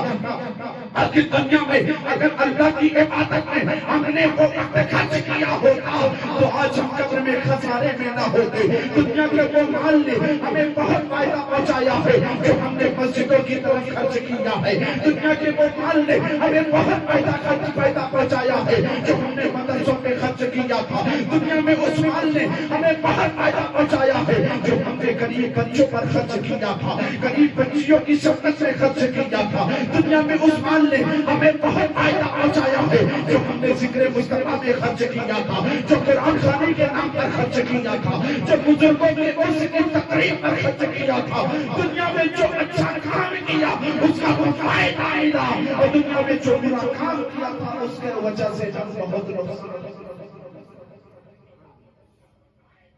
آج دنیا میں اگر اللہ کی عبادت میں ہم نے وہ وقت خرچ کیا ہوتا تو آج ہم قبر میں خسارے میں نہ ہوتے۔ دنیا کے وہ مال نے ہمیں بہت فائدہ پہنچایا ہے جو ہم نے مسجدوں کی طرف خرچ کیا ہے۔ دنیا کے وہ مال نے ہمیں بہت فائدہ پہنچایا ہے جو ہم نے مدرسوں پہ خرچ کیا تھا۔ دنیا میں اس مال نے ہمیں بہت فائدہ پہنچایا ہے جو ہم نے غریب بچوں پر خرچ کیا تھا، غریب بچیوں کی شفقت سے خرچ کیا تھا۔ دنیا میں اس مال نے ہمیں بہت فائدہ پہنچایا ہے جو ہم نے ذکر مصطفیٰ میں خرچ کیا تھا، جو قرآن خوانی کے نام پر خرچ کیا تھا، جو بزرگوں کے عرس کی تقریب پر خرچ کیا تھا۔ دنیا میں جو اچھا کام کیا اس کا وہ فائدہ ملا، اور دنیا میں جو برا کام کیا تھا اس کے وجہ سے ہم بہت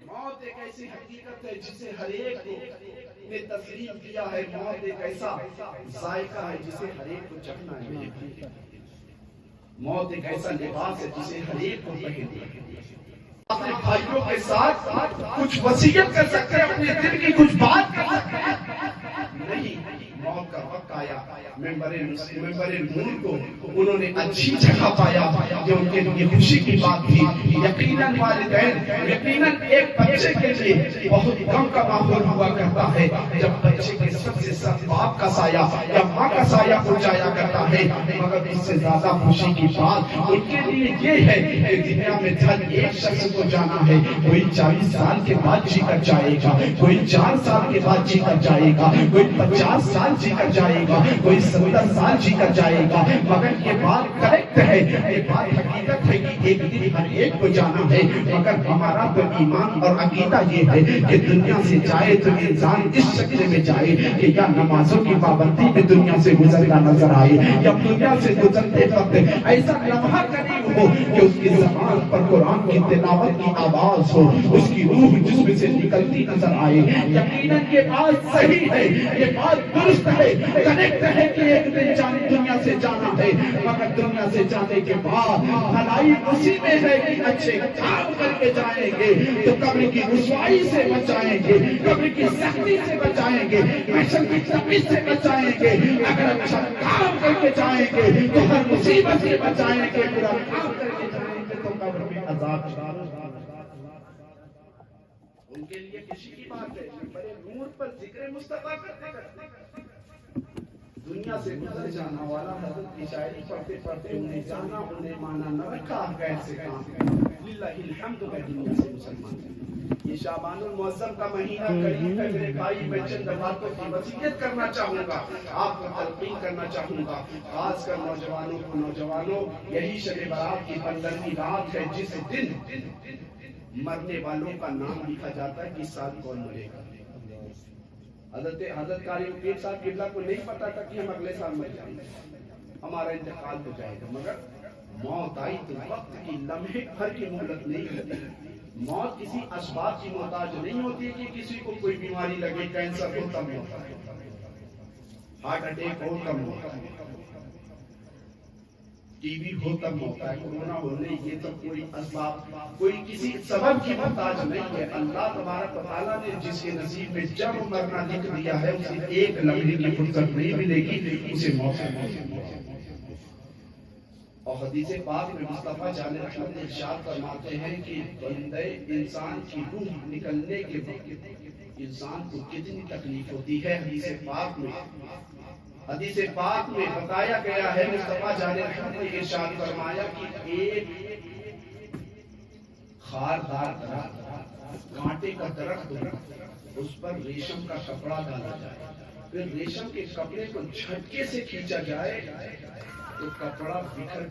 موت ایک ایسی حقیقت ہے جسے ہر ایک نے تسلیم کیا ہے۔ موت ایک ایسا ذائقہ ہے جسے ہر ایک کو چکھنا ہے۔ موت ایک ایسا لباس ہے جسے ہر ایک کو پہننا ہے۔ اپنے بھائیوں کے ساتھ کچھ وصیت کر سکتے ہیں، اپنے دل کی کچھ بات کر سکتے ہیں، نہیں، موت کا وقت آیا ممبر نور کو انہوں نے اچھی جگہ پایا، جو ان کے لیے خوشی کی بات تھی۔ یقیناً والدین، یقیناً ایک بچے کے لیے بہت غم کا ماحول ہوا کرتا ہے جب بچے کے سب سے سخت باپ کا سایہ یا ماں کا سایہ اٹھ جایا کرتا ہے، مگر اس سے زیادہ خوشی کی بات ان کے لیے یہ ہے کہ دنیا میں ہر ایک شخص کو جانا ہے، کوئی 40 سال کے بعد جی کر جائے گا، کوئی 4 سال کے بعد جی کر جائے گا، کوئی 50 سال جی کر جائے گا، کوئی 70 سال جی کر جائے گا، مگر یہ بات کریکٹ ہے، یہ بات حقیقت ہے کہ ایک دن ہر ایک کو جانا ہے، مگر ہمارا تو ایمان اور عقیدہ یہ ہے کہ دنیا سے جائے تو انسان اس شکل میں جائے کہ یا نمازوں کی پابندی میں دنیا سے گزرتا نظر آئے، یا دنیا سے گزرتے وقت ایسا لمحہ قریب ہو کہ اس کی زبان پر قرآن کی تلاوت کی آواز ہو، اس کی روح جسم سے نکلتی نظر آئے۔ یقیناً یہ بات صحیح ہے، یہ بات درست ہے، کریکٹ ہے کہ ایک دن دنیا سے جانا ہے، مگر دنیا سے جانے کے بعد بھلائی اسی میں ہے کہ اچھے کام کر کے جائیں گے تو قبر کی رسوائی سے بچائیں گے، قبر کی سختی سے بچائیں گے، محشر کی تمیز سے بچائیں گے۔ اگر اچھا کام کر کے جائیں گے تو ہر مصیبت سے بچائیں گے، برا کام کر کے جائیں گے تو قبر میں عذاب۔ ان کے لیے خوشی کی بات ہے، بڑے نور پر ذکر مصطفیٰ کرتے دنیا سے گزر جانا والا حضرت کی شاعری پڑھتے پڑھتے انہیں جانا انہیں مانا نہ رکھا کیسے کام للہ الحمد ہے دنیا سے مسلمان۔ یہ شعبان المعظم کا مہینہ قریب ہے میرے بھائی، میں چند باتوں کی وصیت کرنا چاہوں گا، آپ کو تلقین کرنا چاہوں گا، خاص کر نوجوانوں کو۔ نوجوانوں، یہی شب برات کی 15ویں رات ہے جس دن مرنے والوں کا نام لکھا جاتا ہے کہ اس سال کون مرے گا۔ حضرت قاری مقیم صاحب قبلہ کو نہیں پتا تھا کہ ہم اگلے سال مر جائیں گے، ہمارا انتقال ہو جائے گا، مگر موت آئی تو وقت کی لمحے بھر کی مہلت نہیں ہوتی۔ موت کسی اسباب کی محتاج نہیں ہوتی کہ کسی کو کوئی بیماری لگے، کینسر ہو تب ہوتا ہے، ہارٹ اٹیک ہو تب ہوتا ہے، ٹی وی ہو تب ہوتا ہے، کورونا ہونے یہ تو کوئی اسباب، کوئی کسی سبب کی محتاج نہیں ہے۔ اللہ تبارک و تعالیٰ نے جس کے نصیب میں جب مرنا لکھ دیا ہے اسے ایک لمحے کی فرصت نہیں ملے گی، اسے موت ہے۔ اور حدیث پاک میں مصطفیٰ جان رحمت ارشاد فرماتے ہیں کہ بندے انسان کی روح نکلنے کے وقت انسان کو کتنی تکلیف ہوتی ہے۔ حدیث پاک میں بتایا گیا ہے، مصطفیٰ جان رحمت نے ارشاد فرمایا کہ ایک خاردار درخت، کانٹے کا درخت، اس پر ریشم کا کپڑا ڈالا جائے، پھر ریشم کے کپڑے کو جھٹکے سے کھینچا جائے تو کپڑا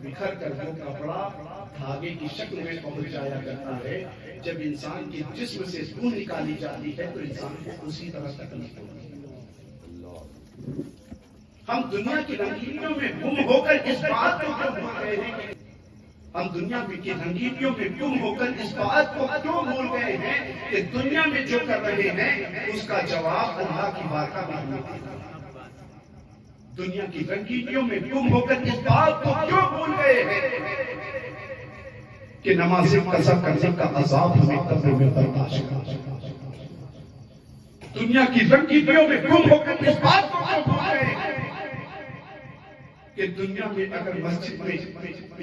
بکھر کر وہ کپڑا دھاگے کی شکل میں پہنچ جایا کرتا ہے۔ جب انسان کے جسم سے روح نکالی جاتی ہے تو انسان کو اسی طرح تکلیف ہوتی ہے۔ ہم دنیا کی رنگینیوں میں گم ہو کر اس بات کو کیوں بھول گئے ہیں؟ ہم دنیا کی رنگینیوں میں گم ہو کر اس بات کو کیوں بھول گئے ہیں کہ دنیا میں جو کر رہے ہیں اس کا جواب اللہ کی بارگاہ میں ملے گا۔ دنیا کی رنگینیوں میں گم ہو کر اس بات کو کیوں بھول گئے ہیں کہ نماز قضا کرنے کا عذاب ہمیں قبر میں برداشت کرنا۔ دنیا کی رنگینیوں میں گم ہو کر اس بات کو کیوں بھول گئے ہیں کہ دنیا میں اگر مسجد میں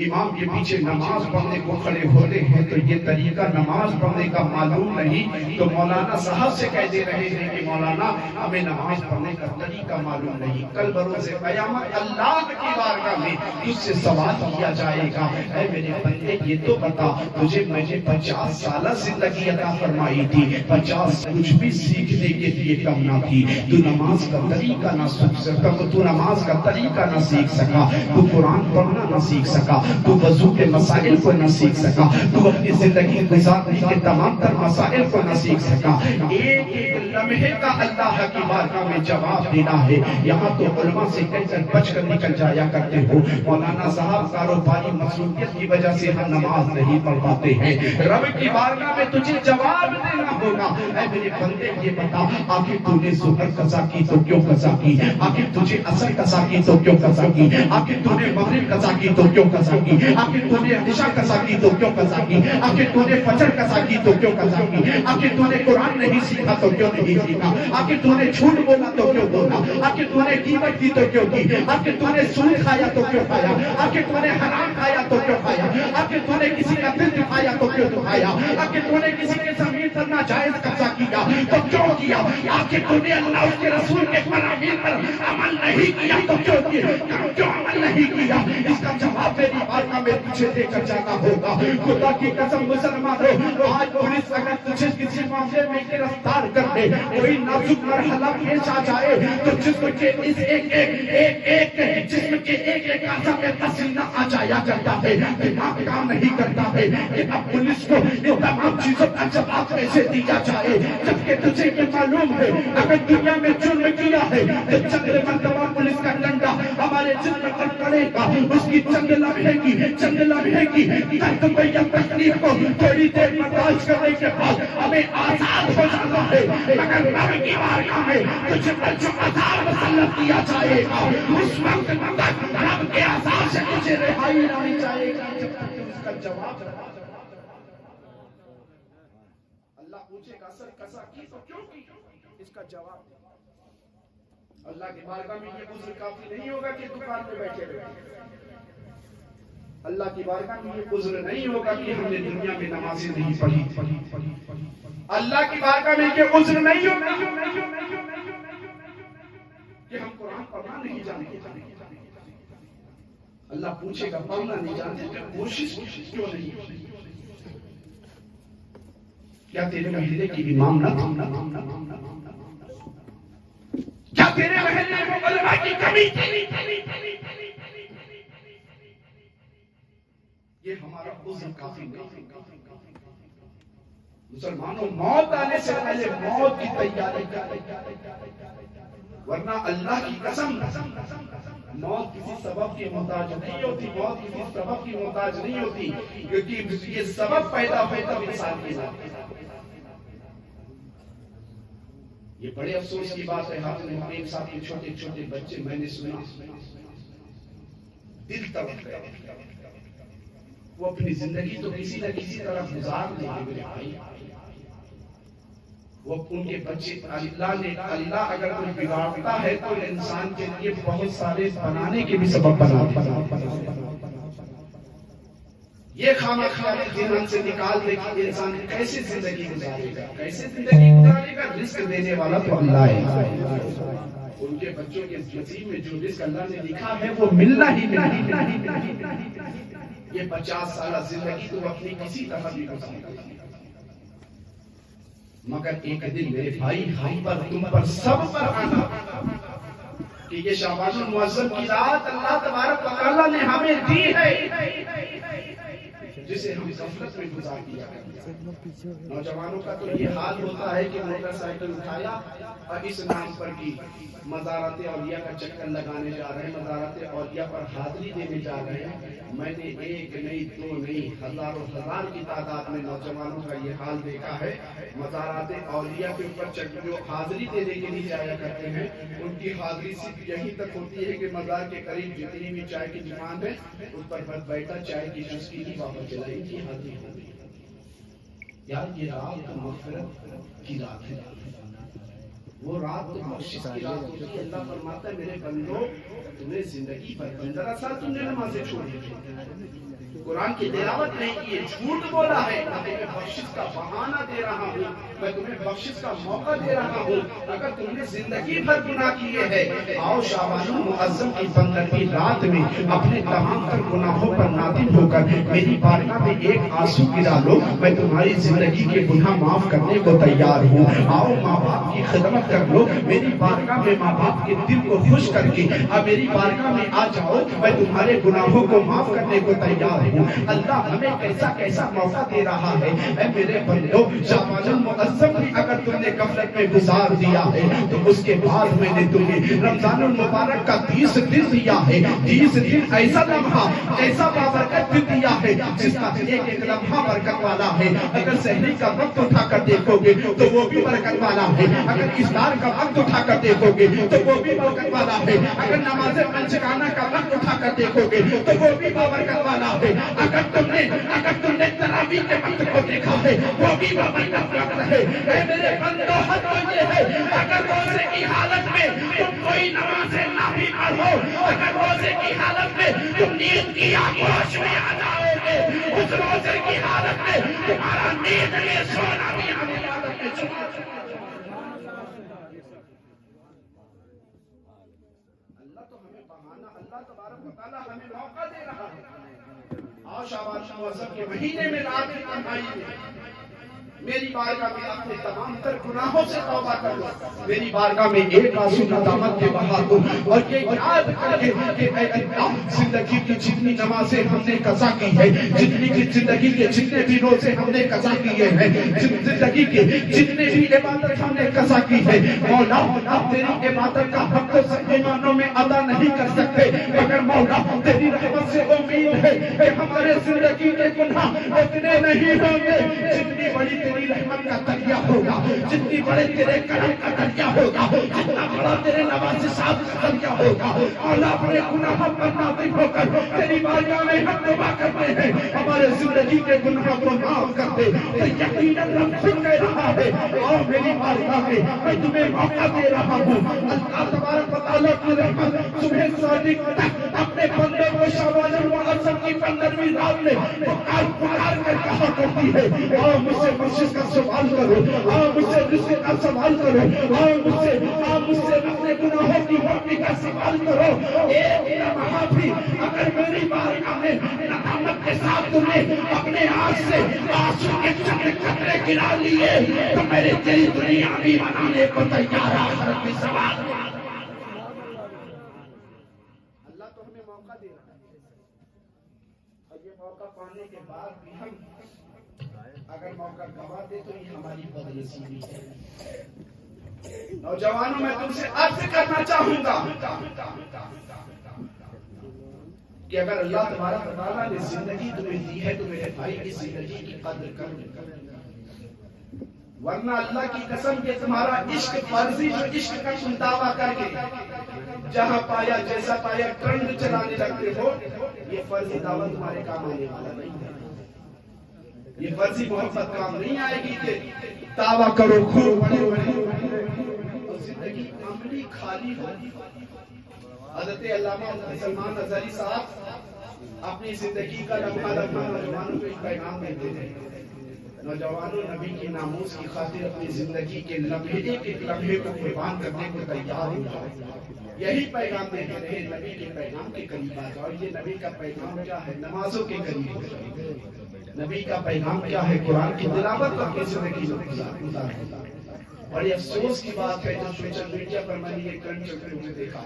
امام کے پیچھے نماز پڑھنے کو کھڑے ہوتے ہیں تو یہ طریقہ نماز پڑھنے کا معلوم نہیں، تو مولانا صاحب سے کہہ دے رہے ہیں کہ مولانا ہمیں نماز پڑھنے کا طریقہ معلوم نہیں۔ کل بروز قیامت اللہ کی بارگاہ میں تجھ سے سوال کیا جائے گا، اے میرے بندے یہ تو بتا تجھے میں نے 50 سالہ زندگی عطا فرمائی تھی، 50 کچھ بھی سیکھنے کے لیے کم نہ تھی، تو نماز کا طریقہ نہ سیکھ سکا، تو نماز کا طریقہ نہ سیکھ سکا، تو قرآن پڑھنا نہ سیکھ سکا، تو وضو کے مسائل کو نہ سیکھ سکا، تو اپنی زندگی گزارنے کے تمام تر مسائل کو نہ سیکھ سکا۔ ایک ایک لمحے کا اللہ کی بارگاہ میں جواب دینا ہے۔ یہاں تو علماء سے کہہ کر بچ کر نکل جایا کرتے ہو، مولانا صاحب کاروباری مصروفیت کی وجہ سے ہم نماز نہیں پڑھ پاتے ہیں، رب کی بارگاہ میں تجھے جواب دینا ہوگا۔ اے میرے بندے یہ بتا آخر تو نے ظہر قضا کی تو کیوں قضا کی، آخر تجھے عصر قضا کی تو کیوں قضا کی، آخر تو نے مغرب قضا کی تو کیوں قضا کی؟ آخر تو نے عشاء قضا کی تو کیوں قضا کی؟ آخر تو نے فجر قضا کی تو کیوں قضا کی؟ آخر تو نے قرآن نہیں سیکھا تو کیوں نہیں سیکھا؟ آخر تو نے جھوٹ بولا تو کیوں بولا؟ آخر تو نے غیبت کی تو کیوں کی؟ آخر تو نے سود کھایا تو کیوں کھایا؟ آخر تو نے حرام کھایا تو کیوں کھایا؟ آخر تو نے کسی کا دل دکھایا تو کیوں دکھایا؟ آخر تو نے کسی کے زمین پر ناجائز قبضہ کیا تو کیوں کیا؟ آخر تو نے اللہ اس کے رسول کے فرامین پر عمل نہیں کیا تو کیوں عمل نہیں کیا؟ اس کا جواب میری بارگاہ میں تجھے دے کر جانا ہوگا۔ خدا کی قسم مسلمانوں، آج پولیس اگر تجھے کسی معاملے میں گرفتار کر دے، کوئی نازک مرحلہ پیش آ جائے تو جسم کے اس ایک جسم کے ایک اعضاء میں پسینہ آ جایا کرتا ہے، دماغ کام نہیں کرتا ہے۔ اب پولیس کو ان تمام چیزوں کا جواب کیسے دیا جائے جبکہ تجھے یہ معلوم ہے اگر دنیا میں جرم کیا ہے تو چند مرتبہ پولیس کا ڈنڈا ہمارے جسم پر پڑے گا، اس کی چند لمحے کی درد کو یا تکلیف کو تھوڑی دیر برداشت کرنے کے بعد ہمیں آزاد ہو جانا ہے، مگر رب کی بارگاہ میں تجھے پر جو عذاب مسلط کیا جائے گا اس وقت تک رب کے عذاب سے تجھے رہائی نہیں جائے گا جب تک اس کا جواب اللہ پوچھے گا سر قضا کی تو کیوں کی؟ اس کا جواب اللہ کی بارگاہ میں یہ عذر کافی نہیں ہوگا کہ دکان پہ بیٹھے رہے۔ اللہ کی بارگاہ میں یہ عذر نہیں ہوگا کہ ہم نے دنیا میں نمازیں نہیں پڑھی۔ اللہ کی بارگاہ میں یہ عذر نہیں ہوگا کہ ہم قرآن پڑھنا نہیں جانتے۔ اللہ پوچھے گا پڑھنا نہیں جانتے کہ کوشش کیوں نہیں؟ کیا تیرے محلے کی امام نہ تھا؟ کیا تیرے محلے میں علماء کی کمی تھی؟ یہ ہمارا عذر کافی نہیں۔ مسلمانوں، موت آنے سے پہلے موت کی تیاری ورنہ اللہ کی قسم موت کسی سبب کی محتاج نہیں ہوتی، موت کسی سبب کی محتاج نہیں ہوتی، کیونکہ یہ سبب پیدا ہوتا انسان کے ساتھ۔ یہ بڑے افسوس کی بات ہے، ہاتھ میں ایک ساتھ چھوٹے چھوٹے بچے میں نے سنا دل تڑپ گئے، وہ اپنی زندگی تو کسی نہ کسی طرح گزار دیں گے میرے بھائی، وہ ان کے بچے اللہ اگر کوئی بگاڑتا ہے تو انسان کے لیے بہت سارے بنانے کے بھی سبب بنا یہ خامہ خیالی ذہن سے نکال دے کہ انسان کیسے زندگی گزارے گا، کیسے زندگی گزارے گا؟ رزق دینے والا تو اللہ ہے، ان کے بچوں کے نصیب میں جو رزق اللہ نے لکھا ہے وہ ملنا ہی یہ 50 سالہ زندگی تو اپنی کسی طرح بھی گزارے گا، مگر ایک دن میرے بھائی ہم پر تم پر سب پر آنا کہ یہ شعبان المعظم کی رات اللہ تبارک و تعالیٰ نے ہمیں دی ہے جسے ہم غفلت میں گزار دیا کرتے ہیں۔ نوجوانوں کا تو یہ حال ہوتا ہے کہ موٹر سائیکل اٹھایا اور اس نام پر کی مزارات اولیاء کا چکر لگانے جا رہے ہیں، مزارات اولیاء پر حاضری دینے جا رہے ہیں۔ میں نے ایک نہیں دو نہیں ہزاروں ہزار کی تعداد میں نوجوانوں کا یہ حال دیکھا ہے، مزارات اولیاء کے اوپر جو حاضری دینے کے لیے جایا کرتے ہیں ان کی حاضری صرف یہی تک ہوتی ہے کہ مزار کے قریب جتنی بھی چائے کی دکان ہے اس پر بس بیٹھا چائے کی چسکی ہی واپس چلائی کی حاضری ہو گئی۔ یار یہ رات مغفرت کی رات ہے، وہ رات بخشش کی رات ہوتی ہے۔ اللہ فرماتا ہے میرے بندو تم نے زندگی پر 15 سال تم نے نمازیں چھوڑی، قرآن کی تلاوت نہیں کی، جھوٹ بولا ہے، میں تمہیں بخشش کا بہانہ دے رہا ہوں، میں تمہیں بخشش کا موقع دے رہا ہوں۔ اگر تم نے زندگی بھر گناہ کیے ہیں، آؤ شعبان المعظم کی 15ویں رات میں اپنے تمام تر گناہوں پر نادم ہو کر میری بارگاہ میں ایک آنسو گرا لو، میں تمہاری زندگی کے گناہ معاف کرنے کو تیار ہوں۔ آؤ ماں باپ کی خدمت کر لو، میری بارگاہ میں ماں باپ کے دل کو خوش کر کے اب میری بارگاہ میں آ جاؤ، میں تمہارے گناہوں کو معاف کرنے کو تیار تیار ہوں۔ اللہ ہمیں کیسا کیسا موقع دے رہا ہے۔ اے میرے بندو، شعبان المعظم بھی اگر تم نے غفلت میں گزار دیا ہے تو اس کے بعد میں نے تمہیں رمضان المبارک کا 30 دن دیا ہے۔ 30 دن ایسا لمحہ، ایسا بابرکت دیا ہے جس کا ایک ایک لمحہ برکت والا ہے۔ اگر سحری کا وقت اٹھا کر دیکھو گے تو وہ بھی برکت والا ہے۔ اگر افطار کا وقت اٹھا کر دیکھو گے تو وہ بھی برکت والا ہے۔ اگر نماز پنجگانہ کا وقت اٹھا کر دیکھو گے تو وہ بھی برکت والا ہے۔ اگر تم نے تراویح کے وقت کو دیکھا ہے وہ بھی برکت وقت ہے۔ اے میرے بندو، حد تو یہ ہے اگر روزے کی حالت میں تم کوئی نماز نہ بھی پڑھو، اگر روزے کی حالت میں تم نیند کی آغوش میں آ جاؤ گے، اس روزے کی حالت میں تمہارا نیند میں سونا بھی آنے عبادت میں چلا جائے۔ اللہ تو ہمیں بہانا، اللہ تبارک و تعالیٰ ہمیں موقع دے رہا ہے۔ آؤ شعبان المعظم کے مہینے میں رات کی تنہائی میں میری بارگاہ میں اپنے تمام تر گناہوں سے توبہ کر لو، میری بارگاہ میں ایک آنسو ندامت کے بہا دو، اور یہ یاد کر کے کہ اے اللہ، زندگی کی جتنی نمازیں ہم نے قضا کی ہے، زندگی کے جتنے بھی روزے ہم نے قضا کیے ہیں، زندگی کے جتنے بھی عبادت ہم نے قضا کی ہے، مولا اب تیری عبادت کا حق تو صحیح معنوں میں ادا نہیں کر سکتے، مگر مولا تیری رحمت سے امید ہے کہ ہمارے زندگی کے گناہ اتنے نہیں ہوں گے جتنی بڑی تیری رحمت کا دریا ہوگا، جتنی بڑے تیرے کرم کا دریا ہوگا، جتنا بڑا تیرے نوازشات کا دریا ہوگا۔ مولا اپنے گناہوں پر نازل ہو کر تیری بارگاہ میں ہم دعا کرتے ہیں، ہمارے زندگی کے گناہوں کو معاف کر دے۔ تو یقیناً رب خود کہہ رہا ہے، اور میری بارگاہ میں میں تمہیں موقع دے رہا ہوں۔ اللہ تبارک و تعالیٰ کی رحمت صبح صادق تک اپنے بندے کو شعبان المعظم کی 15ویں رات میں پکار کر کہا کرتی ہے، اور مجھ سے بخشش کا سوال کرو، اور مجھ سے رزق کا سوال کرو، اور مجھ سے اپنے گناہوں کی معافی کا سوال کرو۔ ایک لمحہ بھی اگر میری بارگاہ میں ندامت کے ساتھ تم نے اپنے آنکھ سے آنسو کے چھوٹے قطرے گرا لیے تو میرے تیری دنیا بھی بنانے کو تیار آخرت بھی سوال۔ اللہ تو ہمیں موقع دے رہا ہے، اور یہ موقع پانے کے بعد بھی ہم اگر موقع گوا دے تو یہ ہماری بدنصیبی ہے۔ نوجوانوں، میں تم سے عرض کرنا چاہوں گا کہ اگر اللہ تبارک و تعالیٰ نے زندگی تمہیں دی ہے تو میرے بھائی اس زندگی کی قدر کر، ورنہ اللہ کی قسم کہ تمہارا عشق فرضی جو عشق کا تم دعویٰ کر کے جہاں پایا جیسا پایا ٹرنڈ چلانے لگتے ہو، یہ فرضی دعوت تمہارے کام آنے والا نہیں ہے۔ یہ فرضی محبت کام نہیں آئے گی کہ دعویٰ کرو خوب بڑے اور زندگی عملی خالی ہو۔ حضرت علامہ سلمان اظہری صاحب اپنی زندگی کا لمحہ لمحہ نوجوانوں کو ایک پیغام دیتے ہیں، نوجوانوں نبی کی ناموس کی خاطر اپنی زندگی کے لمحے ایک ایک لمحے کو قربان کرنے کو تیار ہو جاؤ۔ یہی پیغام دیتے رہے، نبی کے پیغام کے قریب آ جاؤ۔ یہ نبی کا پیغام کیا ہے؟ نمازوں کے قریب ہو جاؤ۔ نبی کا پیغام کیا ہے؟ قرآن کی تلاوت اپنی زندگی میں گزارو۔ بڑی افسوس کی بات ہے جو سوشل میڈیا پر میں نے یہ ٹرینڈ چلتے ہوئے دیکھا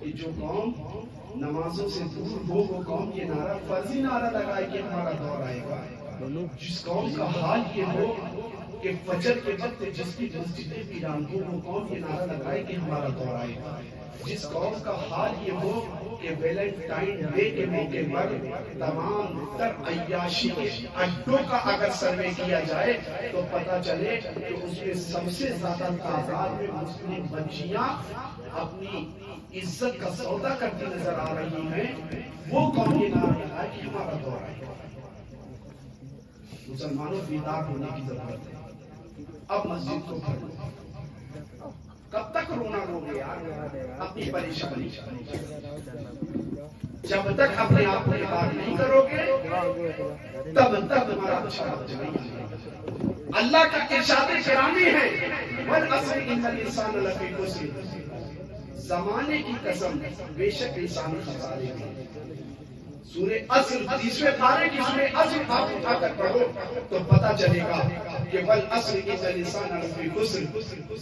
کہ جو قوم نمازوں سے دور ہو وہ قوم یہ نعرہ فرضی نعرہ لگائے کہ ہمارا دور آئے گا۔ جس قوم کا حال یہ ہو کہ فجر کے وقت جس کی مسجدیں ویران ہو وہ قوم یہ نعرہ لگائے کہ ہمارا دور آئے گا۔ جس قوم کا حال یہ ہو کہ ویلنٹائن ڈے کے موقع پر تمام تر عیاشی کے اڈوں کا اگر سروے کیا جائے تو پتہ چلے کہ اس میں سب سے زیادہ تعداد میں مسلم بچیاں اپنی عزت کا سودا کرتی نظر آ رہی ہیں، وہ قوم یہ نعرہ لگائے کہ ہمارا دور آئے گا۔ مسلمانوں بیدار ہونے کی ضرورت ہے۔ اب مسجد کو بھرو، کب تک رونا روگے یار اپنی پریشانی؟ جب تک اپنے آپ کو بیدار نہیں کرو گے تب تک تمہارا اچھا نہیں۔ اللہ کا ارشاد گرامی ہے، والعصر ان الانسان لفی خسر، زمانے کی قسم بے شک انسان خسارے میں۔ سورہ عصر 30ویں پارے کی سورہ عصر آپ اٹھا کر پڑھو تو پتہ چلے گا کہ والعصر ان الانسان لفی خسر،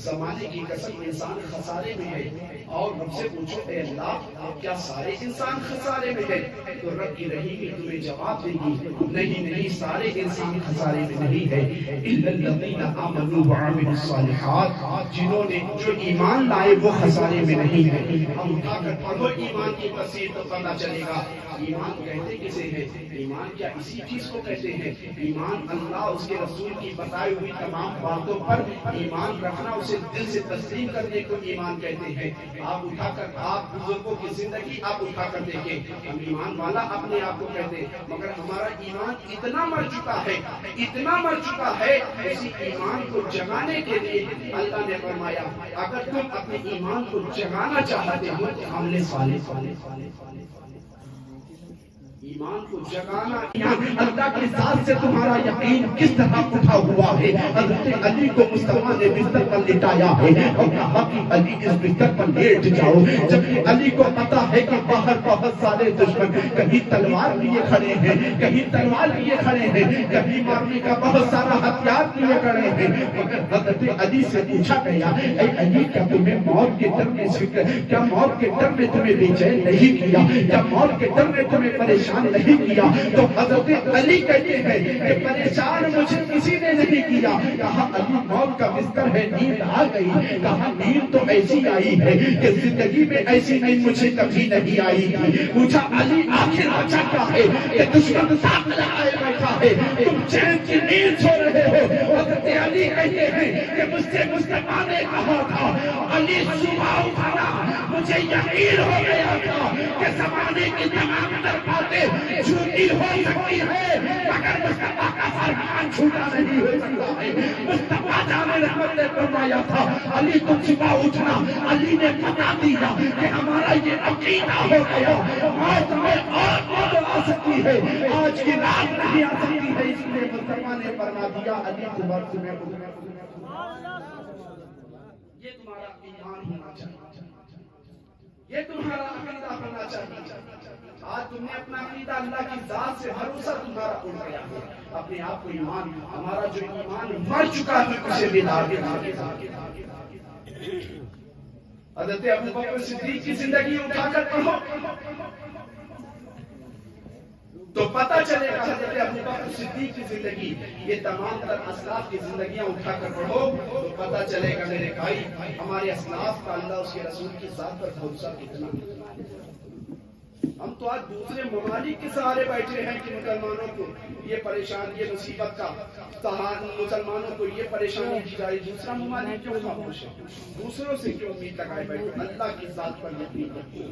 زمانے کی قسم انسان خسارے میں ہے۔ اور رب سے پوچھو اے اللہ کیا سارے انسان خسارے میں ہیں؟ تو رب کی رحیمی تمہیں جواب دے گی نہیں نہیں، سارے انسان خسارے میں نہیں ہے، الا الذین آمنوا وعملوا الصالحات، جنہوں نے جو ایمان لائے وہ خسارے میں نہیں ہے۔ اب اٹھا کر پڑھو ایمان کی تفسیر تو پتہ چلے گا ایمان کہتے کسے ہیں۔ ایمان کیا اسی چیز کو کہتے ہیں؟ ایمان اللہ اس کے رسول کی بتائی ہوئی تمام باتوں پر ایمان رکھنا، اسے دل سے تسلیم کرنے کو ایمان کہتے ہیں۔ آپ اٹھا کر آپ بزرگوں کی زندگی آپ اٹھا کر دیکھیں، ہم ایمان والا اپنے آپ کو کہتے ہیں، مگر ہمارا ایمان اتنا مر چکا ہے، اتنا مر چکا ہے، اسی ایمان کو جگانے کے لیے اللہ نے فرمایا اگر تم اپنے ایمان کو جگانا چاہتے ہو تو عمل صالح ایمان کو جگانا، اللہ کی ذات سے تمہارا یقین کس طرح اٹھا ہوا ہے۔ حضرت علی کو مصطفیٰ نے بستر پر لٹایا ہے اور کہا کہ علی اس بستر پر لیٹ جاؤ، جبکہ علی کو پتا ہے کہ باہر بہت سارے دشمن کہیں تلوار لیے کھڑے ہیں، کہیں تلوار لیے کھڑے ہیں، کہیں مارنے کا بہت سارا ہتھیار لیے کھڑے ہیں، مگر حضرت علی سے پوچھا گیا اے علی کیا تمہیں موت کے ڈر میں فکر، کیا موت کے ڈر میں تمہیں بے چین نہیں کیا، کیا موت کے ڈر میں تمہیں پریشان نہیں کیا؟ تو حضرت علی کہتے ہیں کہ پریشان مجھے کسی نے نہیں کیا۔ کہا علی موت کا بستر ہے، نیند آ گئی، کہا نیند تو ایسی آئی ہے کہ زندگی میں ایسی نیند مجھے کبھی نہیں آئی تھی۔ پوچھا علی آخر وجہ کیا ہے کہ دشمن ساتھ لگائے بیٹھا ہے، تم چین کی نیند سو رہے ہو؟ حضرت علی کہتے ہیں کہ مجھ سے مصطفیٰ نے کہا تھا علی صبح اٹھانا، مجھے یقین ہو گیا تھا کہ زمانے کی تمام تر باتیں جھوٹی ہو سکتی ہے مگر مصطفیٰ کا فرمان جھوٹا نہیں ہو سکتا ہے۔ مصطفیٰ جان رحمت نے فرمایا تھا علی تم صبح اٹھنا، علی نے بتا دیا کہ ہمارا یہ عقیدہ ہو گیا موت میں اور موت آ سکتی ہے، آج کی رات نہیں آ سکتی ہے، اس لیے مصطفیٰ نے فرما دیا علی صبح تمہیں اٹھنا۔ یہ تمہارا ایمان ہونا چاہیے، یہ تمہارا عقیدہ ہونا چاہیے۔ آج تم نے اپنا عقیدہ اللہ کی ذات سے بھروسہ تمہارا اٹھ گیا ہے، اپنے آپ کو ایمان، ہمارا جو ایمان مر چکا ہے اسے بیدار کرنا۔ حضرت ابوبکر صدیق کی زندگی اٹھا کر پڑھو تو پتہ چلے گا، حضرت ابوبکر صدیق کی زندگی، یہ تمام تر اسلاف کی زندگیاں اٹھا کر پڑھو تو پتہ چلے گا میرے بھائی ہمارے اسلاف کا اللہ اس کے رسول کی ذات پر بھروسہ کتنا۔ ہم تو آج دوسرے ممالک کے سہارے بیٹھے ہیں کہ مسلمانوں کو یہ پریشان، یہ مصیبت کا مسلمانوں کو یہ پریشانی دی جائے، دوسرا ممالک کیوں خاموش ہے؟ دوسروں سے کیوں امید لگائے بیٹھے؟ اللہ کی ذات پر یقین رکھو،